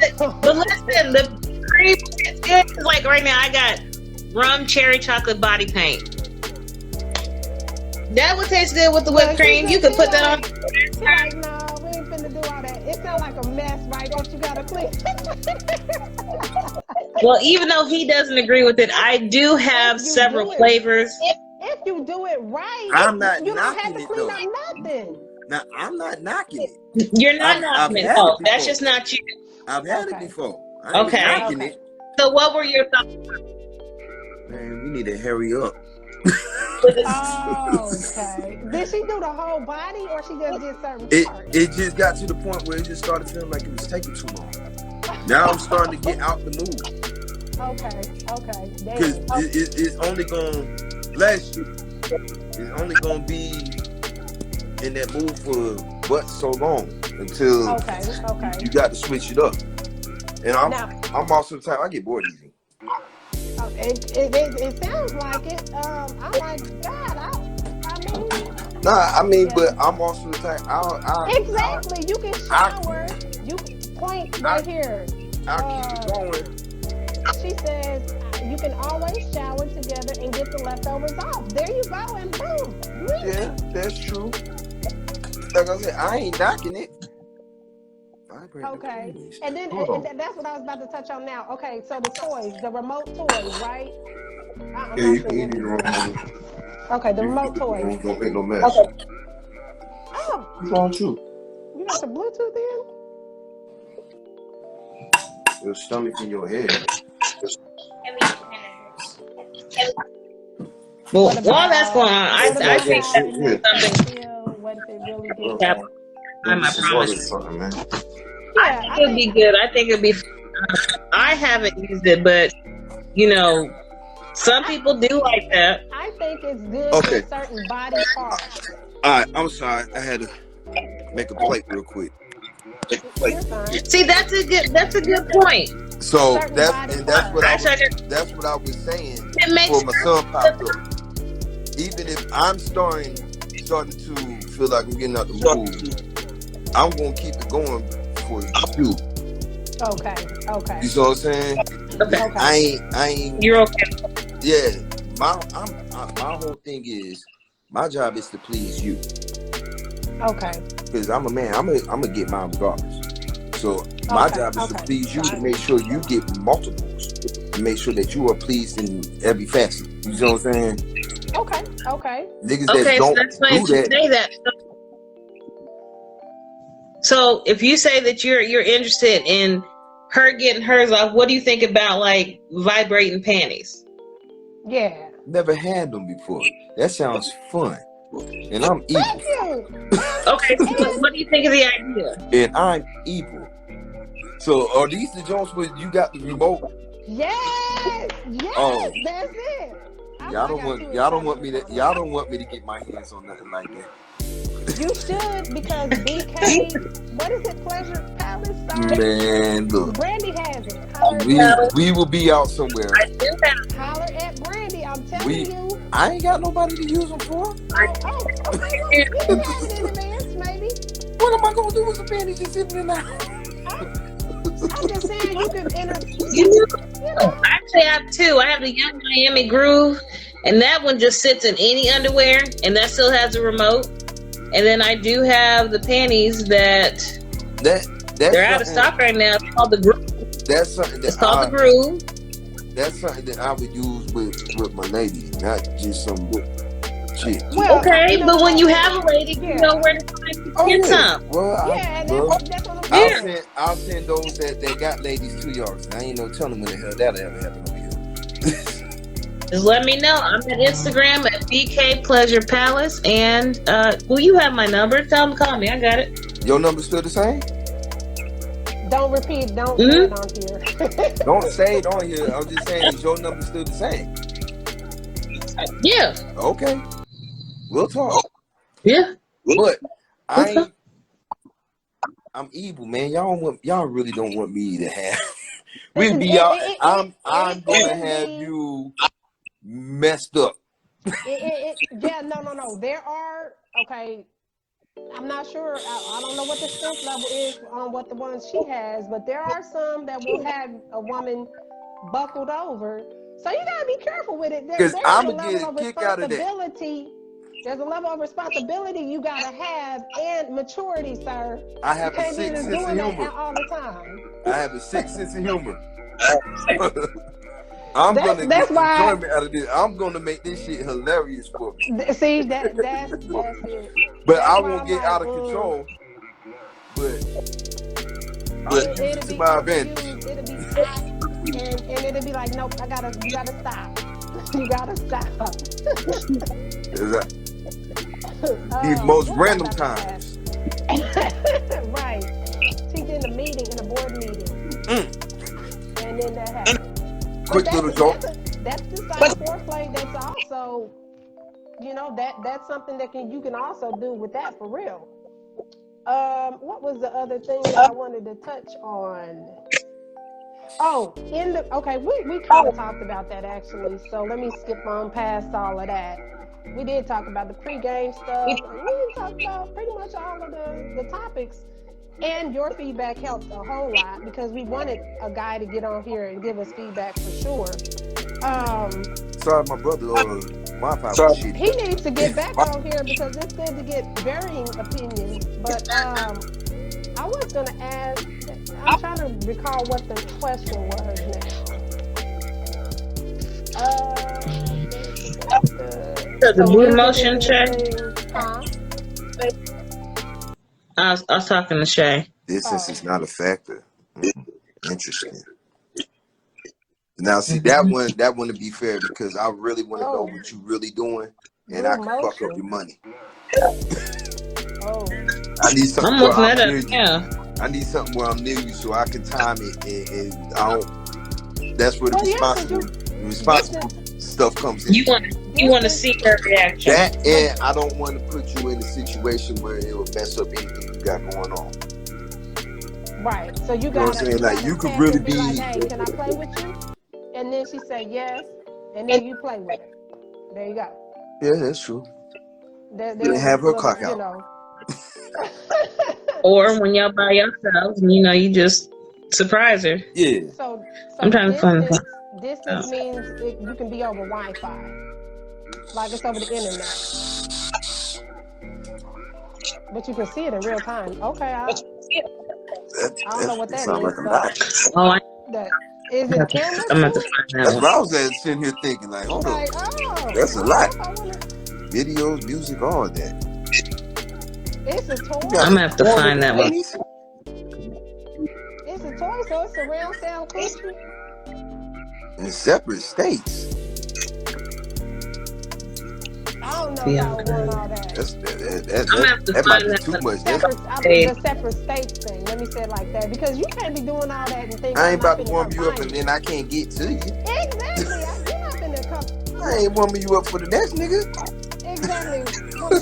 But listen, the cream is good. Like right now, I got rum cherry chocolate body paint. That would taste good with the whipped cream. You could put that on. Like, no, we ain't finna do all that. It sounds like a mess, right? That you gotta clean. Well, even though he doesn't agree with it, I do have several flavors. If you do it right, I'm not you don't have knocking to it clean though. up nothing. Now I'm not knocking it. You're not knocking it. Oh, that's just not you. I've had it before. I ain't knocking it. So what were your thoughts? Man, we need to hurry up. Oh, okay. Did she do the whole body, or she just did certain parts? It just got to the point where it just started feeling like it was taking too long. Now I'm starting to get out the mood. Okay. Because it's only going to bless you. It's only going to be in that mood for but so long until you got to switch it up. And I'm also the type I get bored easy. It sounds like it. I'm like, God, I mean, but I'm also the type. Exactly. You can shower. You can point right here. I'll keep it going. She says you can always shower together and get the leftovers off. There you go, and boom. Yeah, that's true. Like I said, I ain't knocking it. Vibrate the Okay. panties. And then Hold on. that's what I was about to touch on now. Okay, so the toys, the remote toys, right? I'm Yeah, not you sure can eat what it it's wrong. called. Okay, the remote toys. Don't make no mess. Oh, What's wrong with you? you got the Bluetooth in? Your stomach in your head. Well, What while that's going on, what I about think how that it makes something you feel? What if it really gets that you? time, I This is water or promise. something, man. I Yeah, think I it'd be think good. I think it'd be. I haven't used it, but you know, some people do like that. I think it's good Okay. in certain body parts. All right, I'm sorry. I had to make a plate real quick. You're fine. See, that's a good point. So Certain that's body that's what I parts. was that's what I was saying It makes before my son popped up. Even if I'm starting to feel like I'm getting out the mood, I'm gonna keep it going for you. Okay. You see what I'm saying? Okay. I ain't. You're okay. Yeah. My whole thing is my job is to please you. Okay. Because I'm a man. I'm gonna get mine regardless. So my job is to please you, to make sure you get multiples, to make sure that you are pleased in every facet. You know what I'm saying? Okay. Niggas that Okay, so don't that's funny do you that. say that. So if you say that you're interested in her getting hers off, what do you think about like vibrating panties? Yeah. Never had them before. That sounds fun. And I'm evil. Thank you. Okay, so what do you think of the idea? And I'm evil. So are these the joints where you got the remote? Yes. Oh. That's it. Y'all don't want me to get my hands on nothing like that. You should, because BK, what is it, Pleasure Palace? Man, look. Brandy has it. We will be out somewhere. Holler at Brandy. I'm telling you. I ain't got nobody to use them for. Okay. Well, you can have it in advance, maybe. What am I gonna do with the panties just sitting in the house? I'm just saying you can enter. Actually, I have two. I have the Young Miami Groove, and that one just sits in any underwear, and that still has a remote. And then I do have the panties that's they're out of stock right now. It's called the Groove. That's something it's called the Groove. That's something that I would use with my lady, not just some shit. Well, okay, but when you have a lady, you know where to get some. Well, that's what I'm saying. I'll send those that got ladies to yours. I ain't no telling when the hell that'll ever happen over here. Just let me know. I'm at Instagram at BK Pleasure Palace, and well, you have my number. Tell them to call me. I got it. Your number's still the same? Don't repeat. Don't say it on here. Don't say it on here. I'm just saying, is your number still the same? Yeah. Okay. We'll talk. Yeah. But I'm evil, man. Y'all really don't want me to have. We'll be out. I'm gonna have you messed up. Yeah, no. There are, okay, I'm not sure. I don't know what the strength level is on what the ones she has, but there are some that will have a woman buckled over. So you gotta be careful with it. There's a level of responsibility. There's a level of responsibility you gotta have and maturity, sir. I have a sick sense of humor all the time. I have a sick sense of humor. I'm gonna get enjoyment out of this. I'm gonna make this shit hilarious for me. See, that's it. But I won't get out of control. But I'll use it to my advantage. It'll be hot, and it'll be like, nope, you gotta stop. You gotta stop. These most random times. Right. She's in a meeting, in a board meeting. And then that happens. Quick little joke. That's the side of foreplay that's also, that's something that you can also do with that for real. What was the other thing that I wanted to touch on? Oh, we kind of talked about that actually. So let me skip on past all of that. We did talk about the pregame stuff. We did talk about pretty much all of the topics. And your feedback helped a whole lot because we wanted a guy to get on here and give us feedback for sure. Sorry, my brother, my father. He needs to get back on here because it's good to get varying opinions. But I was gonna ask. I'm trying to recall what the question was now. The So boot music motion, isn't Shay. anything, huh? I was talking to Shay. Distance Oh, is not a factor. Interesting. Now, see that one to be fair because I really want to know oh, what you really doing, and blue I can fuck up motion. your money. Oh, I need something I'm where looking I'm that up. near you. Yeah. I need something where I'm near you so I can time it, and I don't. That's where the well, yeah, because responsible distance, stuff comes in. You want to see her reaction. That and I don't want to put you in a situation where it will mess up anything you got going on. right. So You know what I'm saying? Like you could really be like, be. hey, can I play with you? And then she said yes, and then you play with her. There you go. Yeah, that's true. There's have her little, clock out. you know. Or when y'all by yourselves, you just surprise her. Yeah. So I'm trying to find distance means you can be over Wi-Fi, like it's over the internet, but you can see it in real time. Okay, I don't know what that sounds is. like a lot. Oh, That is it cameras I'm about too? to find that That's one. what I was sitting here thinking. Like, hold Like, on, oh, that's a I lot. don't know if I wanna. Videos, music, all that. It's a toy. You got I'm gonna have to porn find that one. movies? It's a toy, so it's surround sound coochie. In separate states. I don't know if I would want all that. That might be too much. The separate states thing. Let me say it like that, because you can't be doing all that and think I ain't I'm about to warm you up and then I can't get to you. Exactly. You're not gonna come. I ain't warming you up for the next nigga. Exactly. What we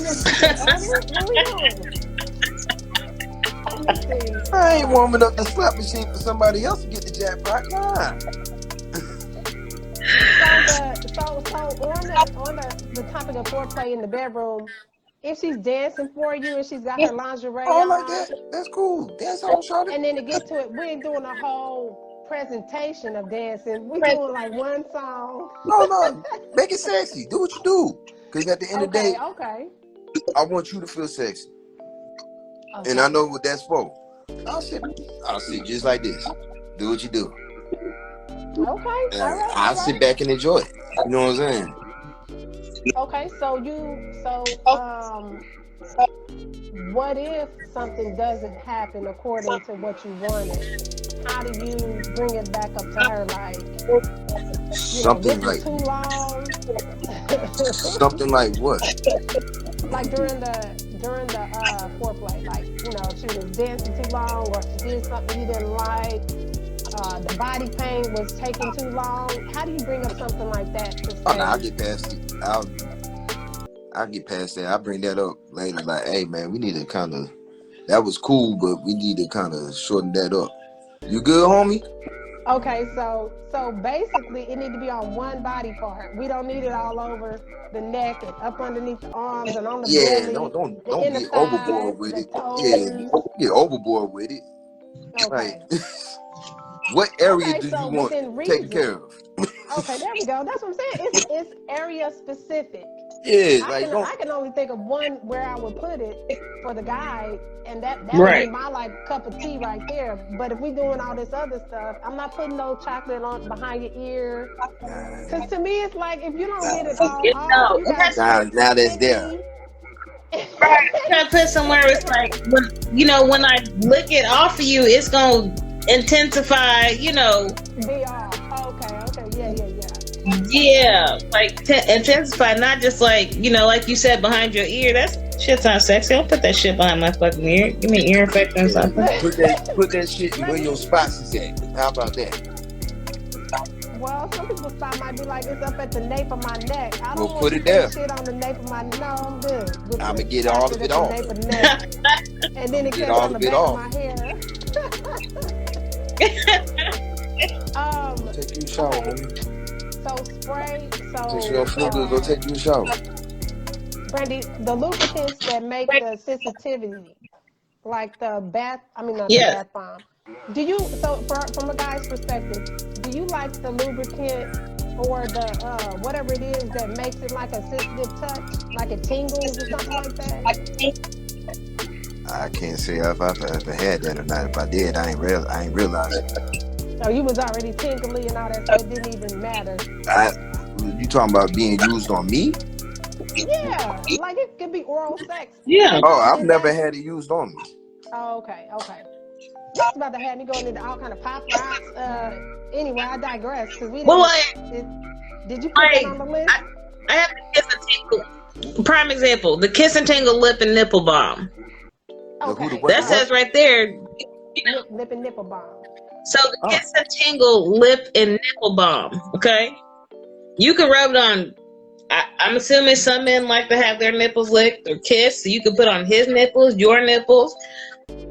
doing? Let me see. I ain't warming up the slap machine for somebody else to get the jackpot. Nah. So on the topic of foreplay in the bedroom, if she's dancing for you and she's got her lingerie on, like that, that's cool. Dance on, shorty. And then to get to it, we ain't doing a whole presentation of dancing. We doing like one song. No, make it sexy. Do what you do. Because at the end of the day, I want you to feel sexy. Okay. And I know what that's for. I'll sit just like this. Do what you do. Okay. I'll sit back and enjoy it. You know what I'm saying? Okay, so what if something doesn't happen according to what you wanted? How do you bring it back up to her? Like, something like too long. Something like what? Like during the foreplay, like she was dancing too long, or she did something you didn't like. The body pain was taking too long. How do you bring up something like that to say? Oh, no, I'll get past it. I'll get past that. I'll bring that up later. Like, hey, man, we need to kind of... That was cool, but we need to kind of shorten that up. You good, homie? Okay, so basically, it need to be on one body part. We don't need it all over the neck and up underneath the arms and on the belly. Don't get overboard with it. Yeah, get overboard with it. Okay. Like, what area do you want taken care of? Okay, there we go. That's what I'm saying. It's area specific. Yeah, I can only think of one where I would put it for the guy, and that would be my cup of tea right there. But if we doing all this other stuff, I'm not putting no chocolate on behind your ear. Because to me, it's like if you don't get it all off, now that's there. Try to put somewhere it's like when I lick it off of you, it's gonna intensify. Be off. Okay. Yeah, like intensify, not just like like you said behind your ear. That shit's not sexy. Don't put that shit behind my fucking ear. Give me ear infection or something. Put that shit where your spots is at. How about that? Well, some people's spot might be like it's up at the nape of my neck. I don't want put it there. Shit on the nape of my neck. No, I'm good. I'm gonna get all of it off. And then it gets on the back of my hair. Take you a shower, baby. So spray. Since you don't feel good, go take you a shower. Brandy, the lubricants that make the sensitivity, like the bath. The bath bomb. Do you? So from a guy's perspective, do you like the lubricant or the whatever it is that makes it like a sensitive touch, like it tingles or something like that? I can't say if I've ever had that or not. If I did, I ain't realized it. Oh, you was already tingly and all that, so it didn't even matter. You talking about being used on me? Yeah, like it could be oral sex. Yeah. Oh, I've Did never that? had it used on me. Oh, okay. Just about to have me going into all kind of pop rocks. Anyway, I digress because we Well, did you put that on the list? I have the kiss and tingle. Prime example: the kiss and tingle lip and nipple balm. Okay. What- That says right there. Lip and nipple balm. So the kiss and tingle lip and nipple balm. Okay, you can rub it on. I'm assuming some men like to have their nipples licked or kissed, so you can put on his nipples, your nipples,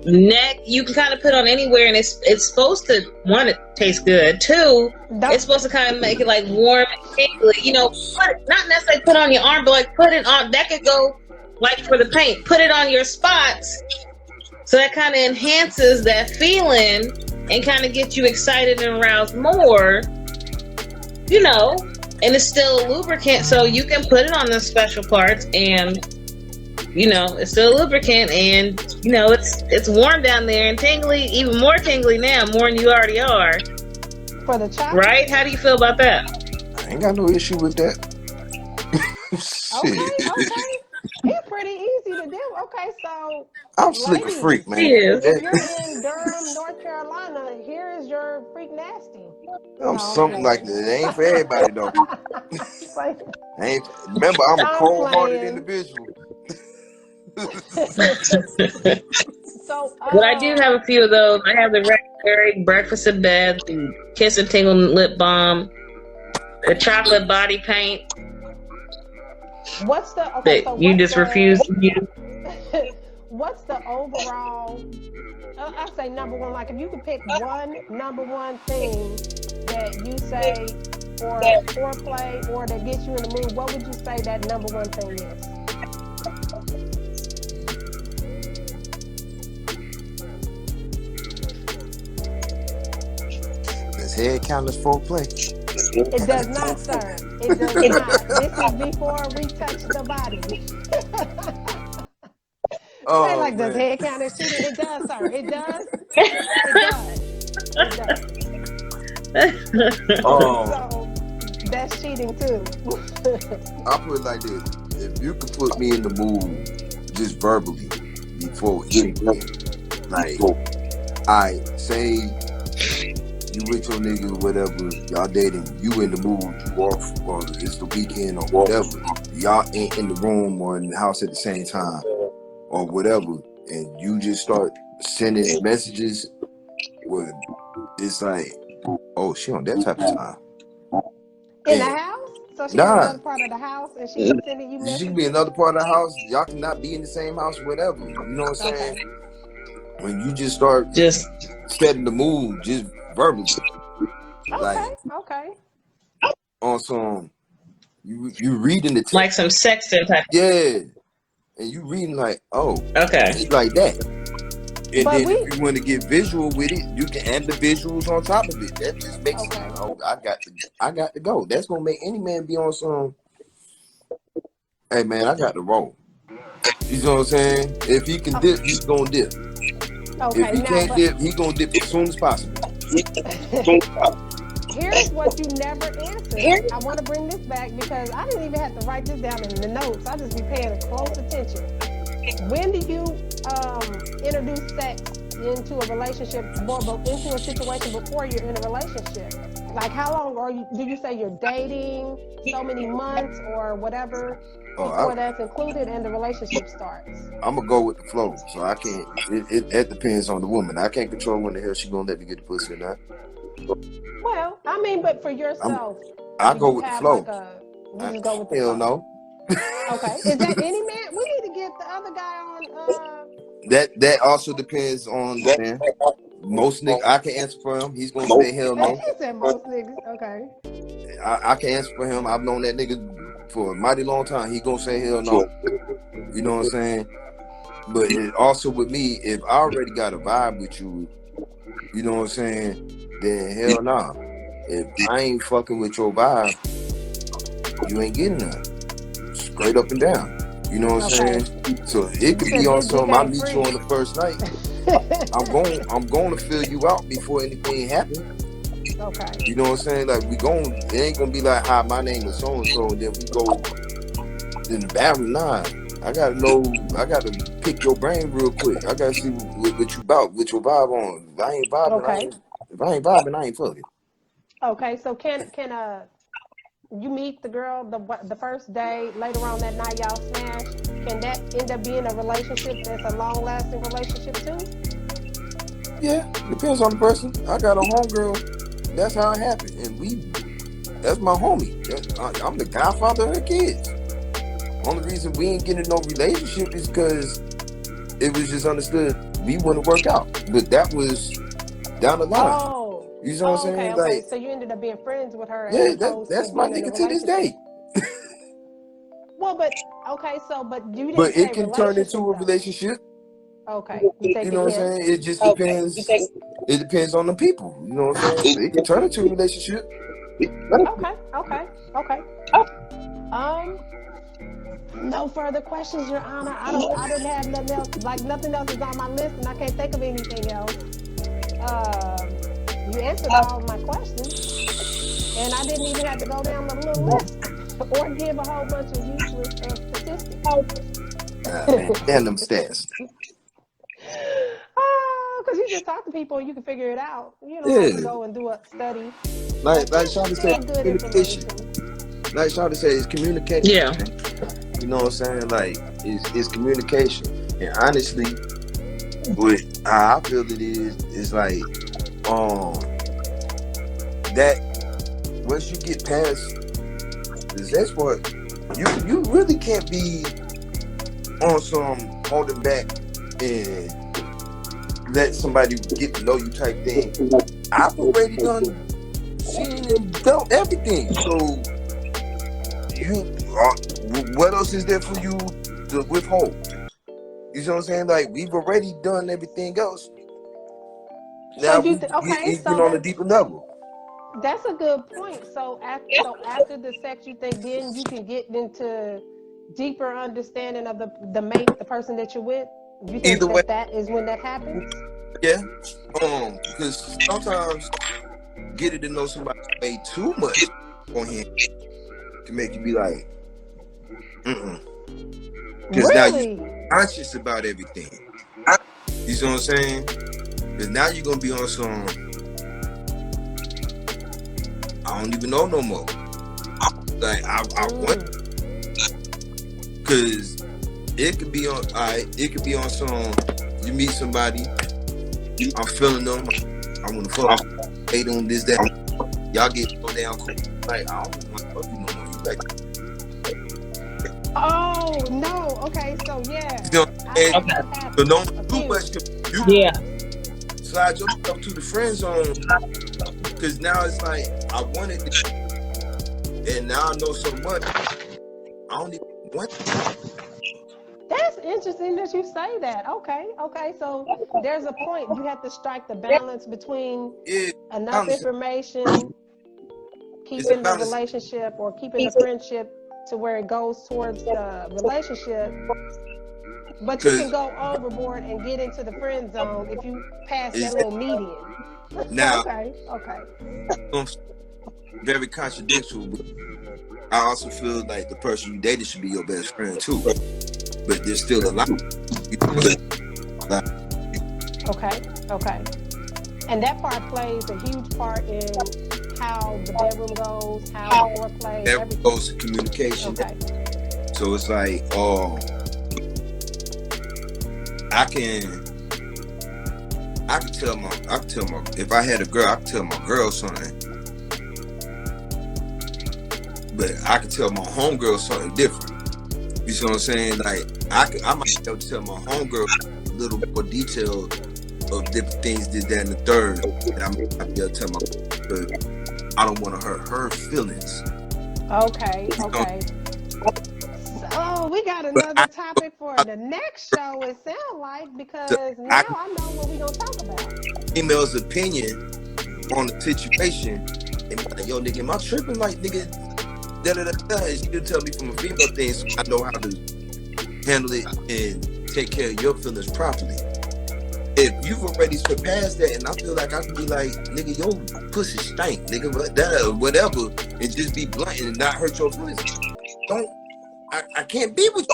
neck. You can kind of put on anywhere, and it's supposed to, one, it tastes good. Two, it's supposed to kind of make it like warm and tingly. You know, not necessarily put on your arm, but like put it on. That could go like for the paint. Put it on your spots, so that kind of enhances that feeling and kind of gets you excited and aroused more. You know. And it's still a lubricant, so you can put it on the special parts, and you know it's still a lubricant, and you know it's warm down there and tingly, even more tingly now, more than you already are. For the chop, right? How do you feel about that? I ain't got no issue with that. Okay. It's pretty easy to do. Okay, so I'm slick a freak, man. Yes. if you're in Durham, North Carolina, here is your freak nasty. I'm something like that. It ain't for everybody though. Remember, I'm a cold-hearted individual. So, but I do have a few of those. I have the raspberry breakfast in bed, the kiss and tingle lip balm, the chocolate body paint. What's the you just refuse to use? What's the overall? I say number one. Like if you could pick one number one thing that you say for foreplay or that gets you in the mood, what would you say that number one thing is? Does head count as foreplay? It does not, sir. It does not. This is before we touch the body. Oh, like, does head count as cheating? It does, sir. It does. It does. Oh. So that's cheating too. I'll put it like this. If you could put me in the mood just verbally before anything, like I say you with your nigga or whatever, y'all dating, you in the mood, you off, or it's the weekend or whatever, y'all ain't in the room or in the house at the same time or whatever, and you just start sending messages where it's like, oh, she on that type of time. In the house? So she's in another part of the house and she's sending you messages? She can be another part of the house. Y'all cannot be in the same house, whatever. You know what I'm saying? When you just start setting the mood, just verbally. Okay. On some, you reading the text. Like some sexting type. Yeah. And you reading like, oh. Okay. It's like that. And but then if you want to get visual with it, you can add the visuals on top of it. That just makes it, oh, I got to go. That's gonna make any man be on some, hey man, I got to roll. You know what I'm saying? If he can dip, he's gonna dip. Okay, if he can't dip, he's gonna dip as soon as possible. Here's what you never answered. I want to bring this back because I didn't even have to write this down in the notes. I just be paying close attention. When do you introduce sex into a relationship, into a situation before you're in a relationship? Like how long do you say you're dating, so many months or whatever before that's included and the relationship starts? I'm going to go with the flow. So I can't, it depends on the woman. I can't control when the hell she going to let me get the pussy or not. Well, I mean, but for yourself, I go with the flow. You just go with the flow. Hell no. Okay. Is that any man? We need to get the other guy on. That also depends on man. Most niggas, I can answer for him. He's gonna say hell no. He said most niggas. Okay. I can answer for him. I've known that nigga for a mighty long time. He gonna say hell no. You know what I'm saying? But it also with me, if I already got a vibe with you, you know what I'm saying? Then hell nah. If I ain't fucking with your vibe, you ain't getting none. Straight up and down. You know what I'm Okay. saying? So it could Because be on this dick some. I ain't meet you on free. the first night. I'm going to fill you out before anything happens. Okay. You know what I'm saying? Like it ain't gonna be like, hi, my name is so and so, and then we go in the bathroom. Nah, I gotta pick your brain real quick. I gotta see what you about, what your vibe on. If I ain't vibing, Okay. if I ain't vibing, I ain't fucking. Okay. So can you meet the girl the first day, later on that night y'all smash? Can that end up being a relationship that's a long lasting relationship too? Yeah, depends on the person. I got a homegirl. That's how it happened, and that's my homie. I'm the godfather of her kids. Only reason we ain't getting no relationship is because it was just understood we wouldn't work out. But that was down the line. Oh. You know what I'm Okay, saying? okay. Like, So you ended up being friends with her as yeah, opposed to that's my being in a nigga to this relationship. day. Well, but okay, so but you didn't But it say can turn relationship into a though. relationship. Okay, you take You it know what I'm can. saying? It just depends. It depends on the people. You know what I'm saying? It can turn into a relationship. Okay, okay, okay. No further questions, Your Honor. I don't have nothing else. Like nothing else is on my list, and I can't think of anything else. You answered all my questions, and I didn't even have to go down the little list or give a whole bunch of useless statistics. Man, damn them stats. Because you just talk to people and you can figure it out. You don't have to Yeah, go and do a study. like But Shawty it's said, still good communication. information. Like Shawty said, it's communication. Yeah. You know what I'm saying? Like it's communication. And honestly, what I feel it is like that once you get past the sex part, you really can't be on some holding back and let somebody get to know you type thing. I've already done seen and done everything. So what else is there for you to withhold? You know what I'm saying? Like we've already done everything else. So Now you we so get on a deeper level. that's a good point. So after the sex, you think then you can get into deeper understanding of the mate, the person that you're with. You think Either way, that is when that happens? yeah. Because sometimes getting to know somebody way too much on him can make you be like, because now Really? you're conscious about everything. You see what I'm saying? Because now you're gonna be on some. I don't even know no more. Like I want, because it could be on. It could be on some. You meet somebody, I'm feeling them. I want to fuck. They doing this, that. Y'all get so down cool. Like I don't want to fuck you no more. You like. Oh no. Okay. So yeah. You know what I'm saying? So don't too much. Yeah. Slide yourself to the friend zone, because now it's like I wanted this, and now I know so much. I don't even want it. That's interesting that you say that. Okay. So there's a point. You have to strike the balance between enough information, keeping the relationship or keeping the friendship to where it goes towards the relationship. But you can go overboard and get into the friend zone if you pass that little median. Now, okay. Very contradictory. I also feel like the person you dated should be your best friend too. But there's still a lot. Okay. And that part plays a huge part in how the bedroom goes, how the foreplay, everything. Goes to communication. Okay. So it's like, I can tell my if I had a girl, I could tell my girl something. But I could tell my homegirl something different. You see what I'm saying? Like I might be able to tell my homegirl a little more detail of different things, this, that, and the third. And I might not be able to tell my girl, I don't want to hurt her feelings. Okay. So we got another topic for the next show, it sounds like, because now I know what we're gonna talk about. Female's opinion on the situation, and like, yo, nigga, am I tripping? Like, nigga, da. She could tell me from a female thing, so I know how to handle it and take care of your feelings properly. If you've already surpassed that, and I feel like I can be like, nigga, your pussy stank, nigga, whatever, and just be blunt and not hurt your feelings. I can't be with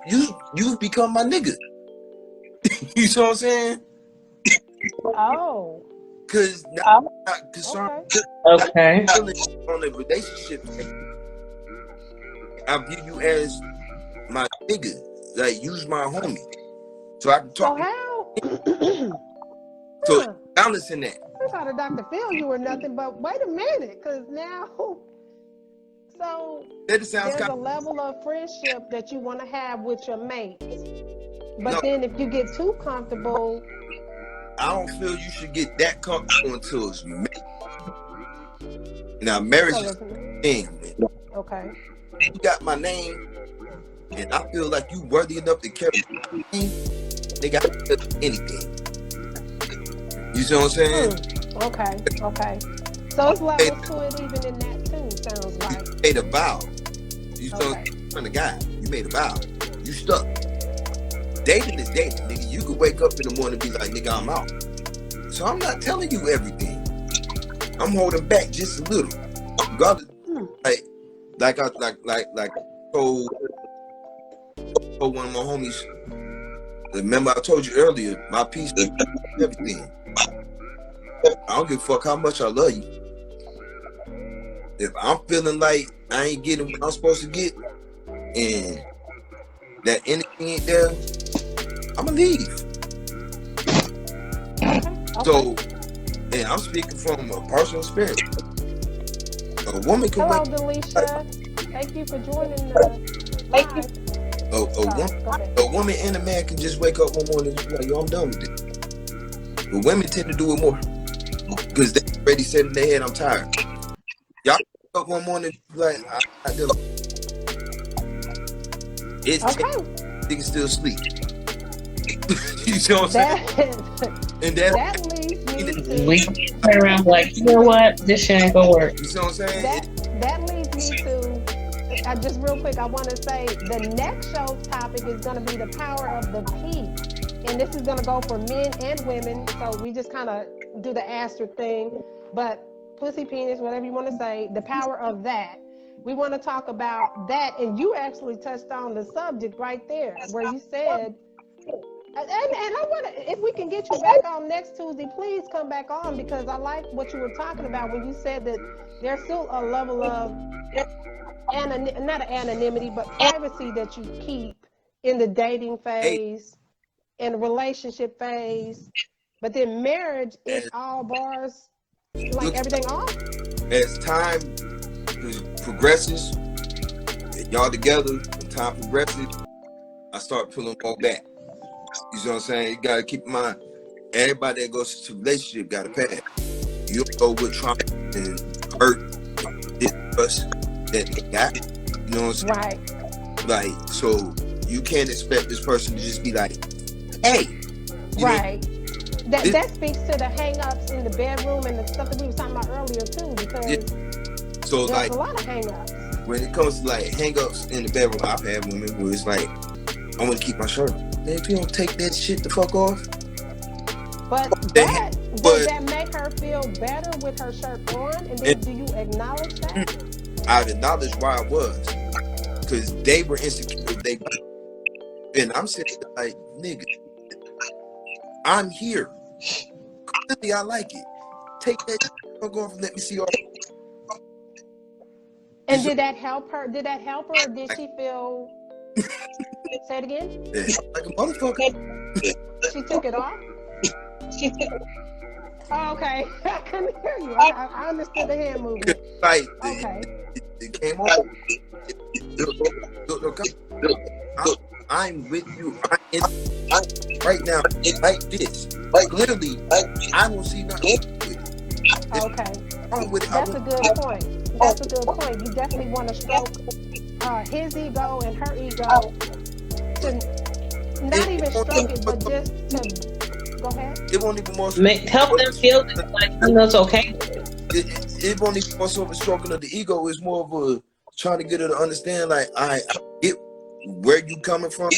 you. You've become my nigga. You see what I'm saying? Oh. Cause now I'm not concerned Okay. on the relationship. I view you as my nigga. Like, use my homie. So I can So talk. how? So balancing that. I thought Dr. Phil you were nothing, but wait a minute, because now, so That sounds there's a kind level of friendship that you want to have with your mates. But No. then if you get too comfortable, I don't feel you should get that comfortable until it's married. Now, marriage is a thing, man. okay. You got my name, and I feel like you worthy enough to carry my name. They got to do anything. You see what I'm saying? Okay. So it's levels to it even in that too, sounds like. You made a vow. You see what Okay. I'm saying? The guy, you made a vow. You stuck. Dating is dating, nigga. You could wake up in the morning and be like, nigga, I'm out. So I'm not telling you everything. I'm holding back just a little. Brother, like I told one of my homies. Remember I told you earlier, my piece is everything. I don't give a fuck how much I love you. If I'm feeling like I ain't getting what I'm supposed to get, and that energy ain't there, I'ma leave. So, and I'm speaking from a personal experience. A woman can Hello, wake Delisha. Thank you for joining the live. a woman and a man can just wake up one morning and be like, yo, I'm done with it. But women tend to do it more because they already said in their head, I'm tired. Y'all wake up one morning like, I did. It's they can still sleep. You see what I'm saying? And That leads me to We turn around like, you know what? This shit ain't gonna work. You see what I'm saying? that leads me to just real quick, I want to say the next show's topic is going to be the power of the P, and this is going to go for men and women. So we just kind of do the asterisk thing, but pussy, penis, whatever you want to say, the power of that. We want to talk about that, and you actually touched on the subject right there, where you said. And I want to, if we can get you back on next Tuesday, please come back on, because I like what you were talking about when you said that there's still a level of not anonymity, but privacy that you keep in the dating phase, in the relationship phase, but then marriage is all bars, like everything off. As time progresses, and y'all together, and time progresses, I start pulling more back. You know what I'm saying? You gotta keep in mind, everybody that goes to a relationship got a pass. You don't know what trauma and hurt that they got. You know what I'm saying? Right. Like, so you can't expect this person to just be like, hey. Right. That speaks to the hang-ups in the bedroom and the stuff that we were talking about earlier too, because so there's like a lot of hang-ups. When it comes to like hang-ups in the bedroom, I've had women where it's like, I want to keep my shirt on. If you don't take that shit the fuck off. But does that make her feel better with her shirt on? And then do you acknowledge that? I've acknowledged why I was. Because they were insecure. And I'm sitting there like, nigga, I'm here. Clearly I like it. Take that shit the fuck off and let me see all. And did that help her? Did that help her, or did she feel... Say it again? Yeah, like a motherfucker. She took it off? Oh, okay. I couldn't hear you. I understood the hand movement. Like, Okay. it came off. I'm with you. Right now, like this. Clearly, I don't see nothing with it. Okay. That's a good point. That's a good point. You definitely want to stroke his ego and her ego to not even stroke it, but just to go ahead. It won't even more help them feel like it's okay. It won't even more so of a stroking of the ego. It's more of a trying to get her to understand, like, I get where you coming from,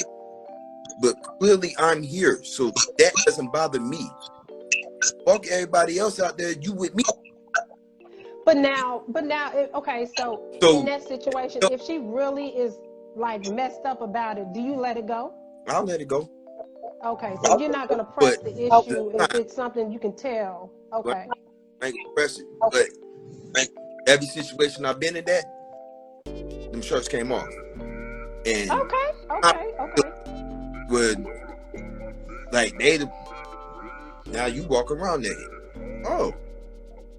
but clearly I'm here, so that doesn't bother me. Fuck everybody else out there. You with me? But now, okay. So in that situation, if she really is like messed up about it, do you let it go? I'll let it go. Okay, so you're not gonna press the issue if it's something you can tell. Okay. I ain't gonna press it, but every situation I've been in, that them shirts came off, and Okay. would like now you walk around naked. Oh,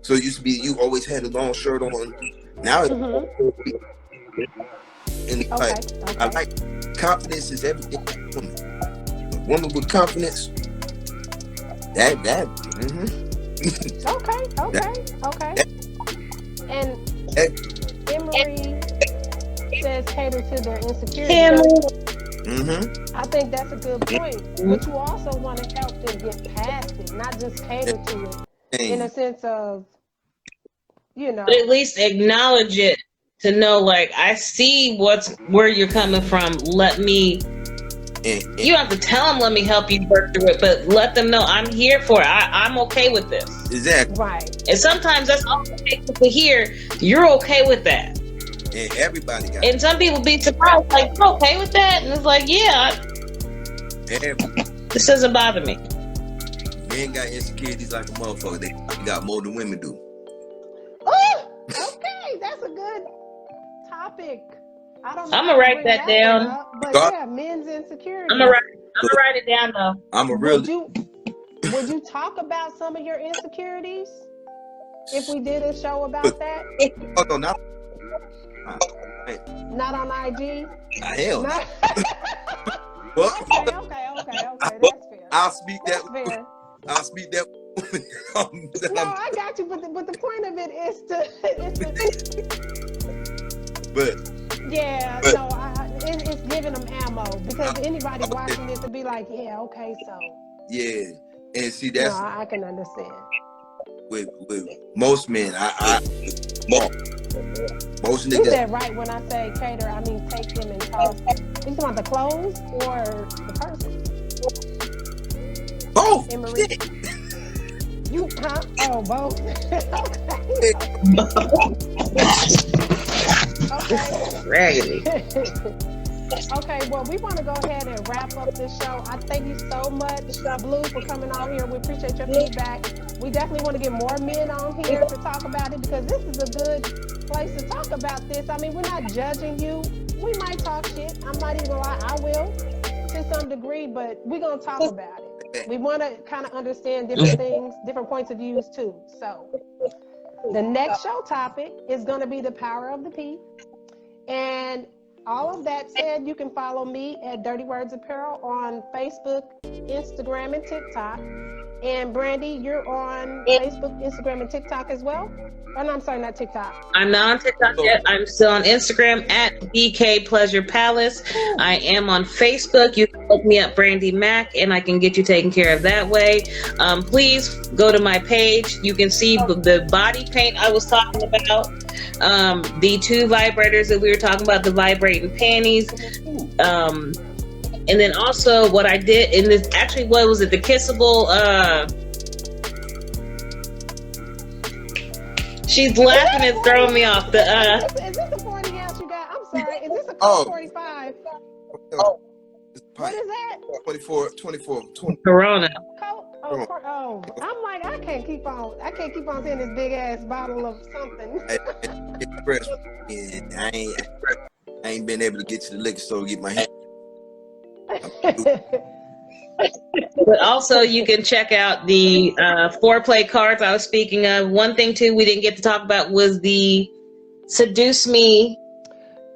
so it used to be you always had a long shirt on. Now it's and like I like confidence is everything. A woman with confidence. That. Okay. And Emery says cater to their insecurities. I think that's a good point. But you also want to help them get past it, not just cater to it in a sense of, But at least acknowledge it to know, like, I see where you're coming from. Let me. You don't have to tell them, let me help you work through it, but let them know I'm here for it. I'm okay with this. Exactly. Right. And sometimes that's all it takes to hear you're okay with that. And everybody got And some people be surprised, like, you're okay with that? And it's like, yeah. This doesn't bother me. Men got insecurities like a motherfucker. They got more than women do. Oh, okay. That's a good topic. I don't know. I'm gonna write that down. But yeah, men's insecurity. I'm gonna write it down though. Would you talk about some of your insecurities if we did a show about that? Oh no, not on IG. Hell. Not... Well, okay. That's fair. I'll speak that. Fair. I'll speak that. No, I got you. But the point of it is to. But. Yeah, no, it's giving them ammo because anybody watching this would be like, yeah, okay, so. Yeah, and see that's. No, I can understand. With most men, most niggas. You said right when I say cater, I mean take them and toss. You talking about the clothes or the person? Both. Emery. You huh? Oh, both. Okay. Raggedy. Okay, well, we want to go ahead and wrap up this show. I thank you so much, Blue, for coming on here. We appreciate your feedback. We definitely want to get more men on here to talk about it because this is a good place to talk about this. I mean, we're not judging you. We might talk shit. I'm not even lie. I will to some degree, but we're going to talk about it. We want to kind of understand different things, different points of views too. So the next show topic is going to be the power of the P. And all of that said, you can follow me at Dirty Words Apparel on Facebook, Instagram, and TikTok. And Brandy, you're on Facebook, Instagram, and TikTok as well? Oh, no, I'm sorry, not TikTok. I'm not on TikTok yet. I'm still on Instagram at BK Pleasure Palace. I am on Facebook. You can look me up, Brandy Mac, and I can get you taken care of that way. Please go to my page. You can see the body paint I was talking about. The 2 vibrators that we were talking about, the vibrating panties. And then also what I did in this, actually, what was it? The kissable, she's laughing and throwing me off. Is this a 40 ounce you got? I'm sorry. Is this a Coke 45? What is that? 24. Corona. Coke? Oh, I'm like, I can't keep on seeing this big ass bottle of something. I ain't been able to get to the liquor store to get my hand. But also you can check out the foreplay cards I was speaking of. One thing too we didn't get to talk about was the Seduce Me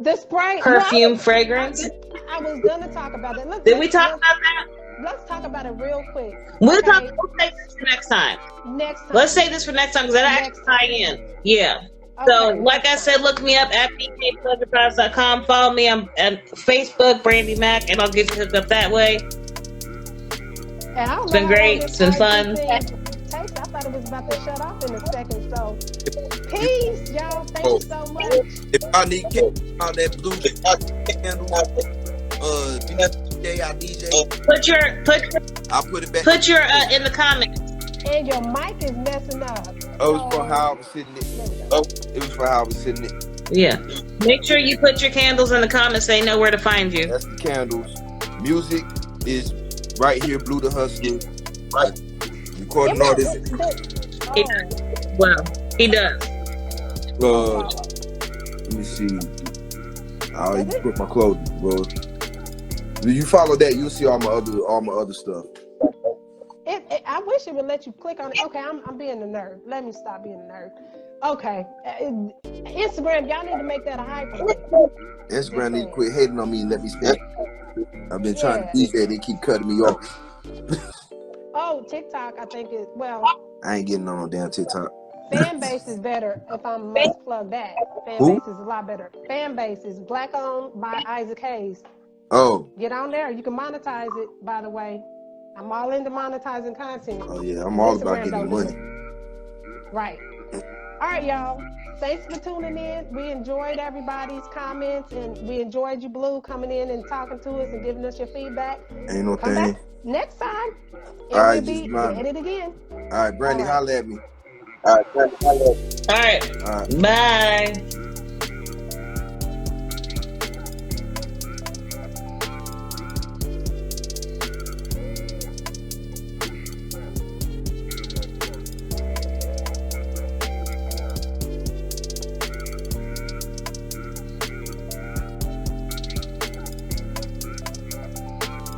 the spray perfume fragrance. I was gonna talk about that. Did we talk about that? Let's talk about it real quick. We'll save this for next time. Let's save this for next time because that actually tie in. Yeah. Okay, so, like I said, look me up at bkpleasureprize.com. Follow me on Facebook, Brandy Mac, and I'll get you hooked up that way. It's been great. It's been fun. I thought it was about to shut off in a second. So, peace, y'all. Thank you so much. If I need on that blue candle, DJ, I DJ. I'll put it back. Put your in the comments. And your mic is messing up. Oh, it was for how I was sitting it. It was for how I was sitting it. Yeah. Make sure you put your candles in the comments so they know where to find you. That's the candles. Music is right here, Blue the Hustler. Recording artist. Well, he does. Let me see. I already put my clothing, bro. Do you follow that? You'll see all my other stuff. I wish it would let you click on it. Okay, I'm being a nerd. Let me stop being a nerd. Okay, Instagram, y'all need to make that a hyperlink. Instagram need to quit hating on me and let me speak. I've been trying to be there. They keep cutting me off. Oh, TikTok, I think it. Well, I ain't getting on no damn TikTok. Fanbase is better. If I must plug that, Fanbase is a lot better. Fanbase is black owned by Isaac Hayes. Oh. Get on there. You can monetize it. By the way, I'm all into monetizing content. Oh yeah, I'm all about getting money. Right. All right, y'all. Thanks for tuning in. We enjoyed everybody's comments, and we enjoyed you, Blue, coming in and talking to us and giving us your feedback. Ain't no Come thing. back next time. All right, we'll be at it again. All right, Brandy, holla at me. All right. Bye.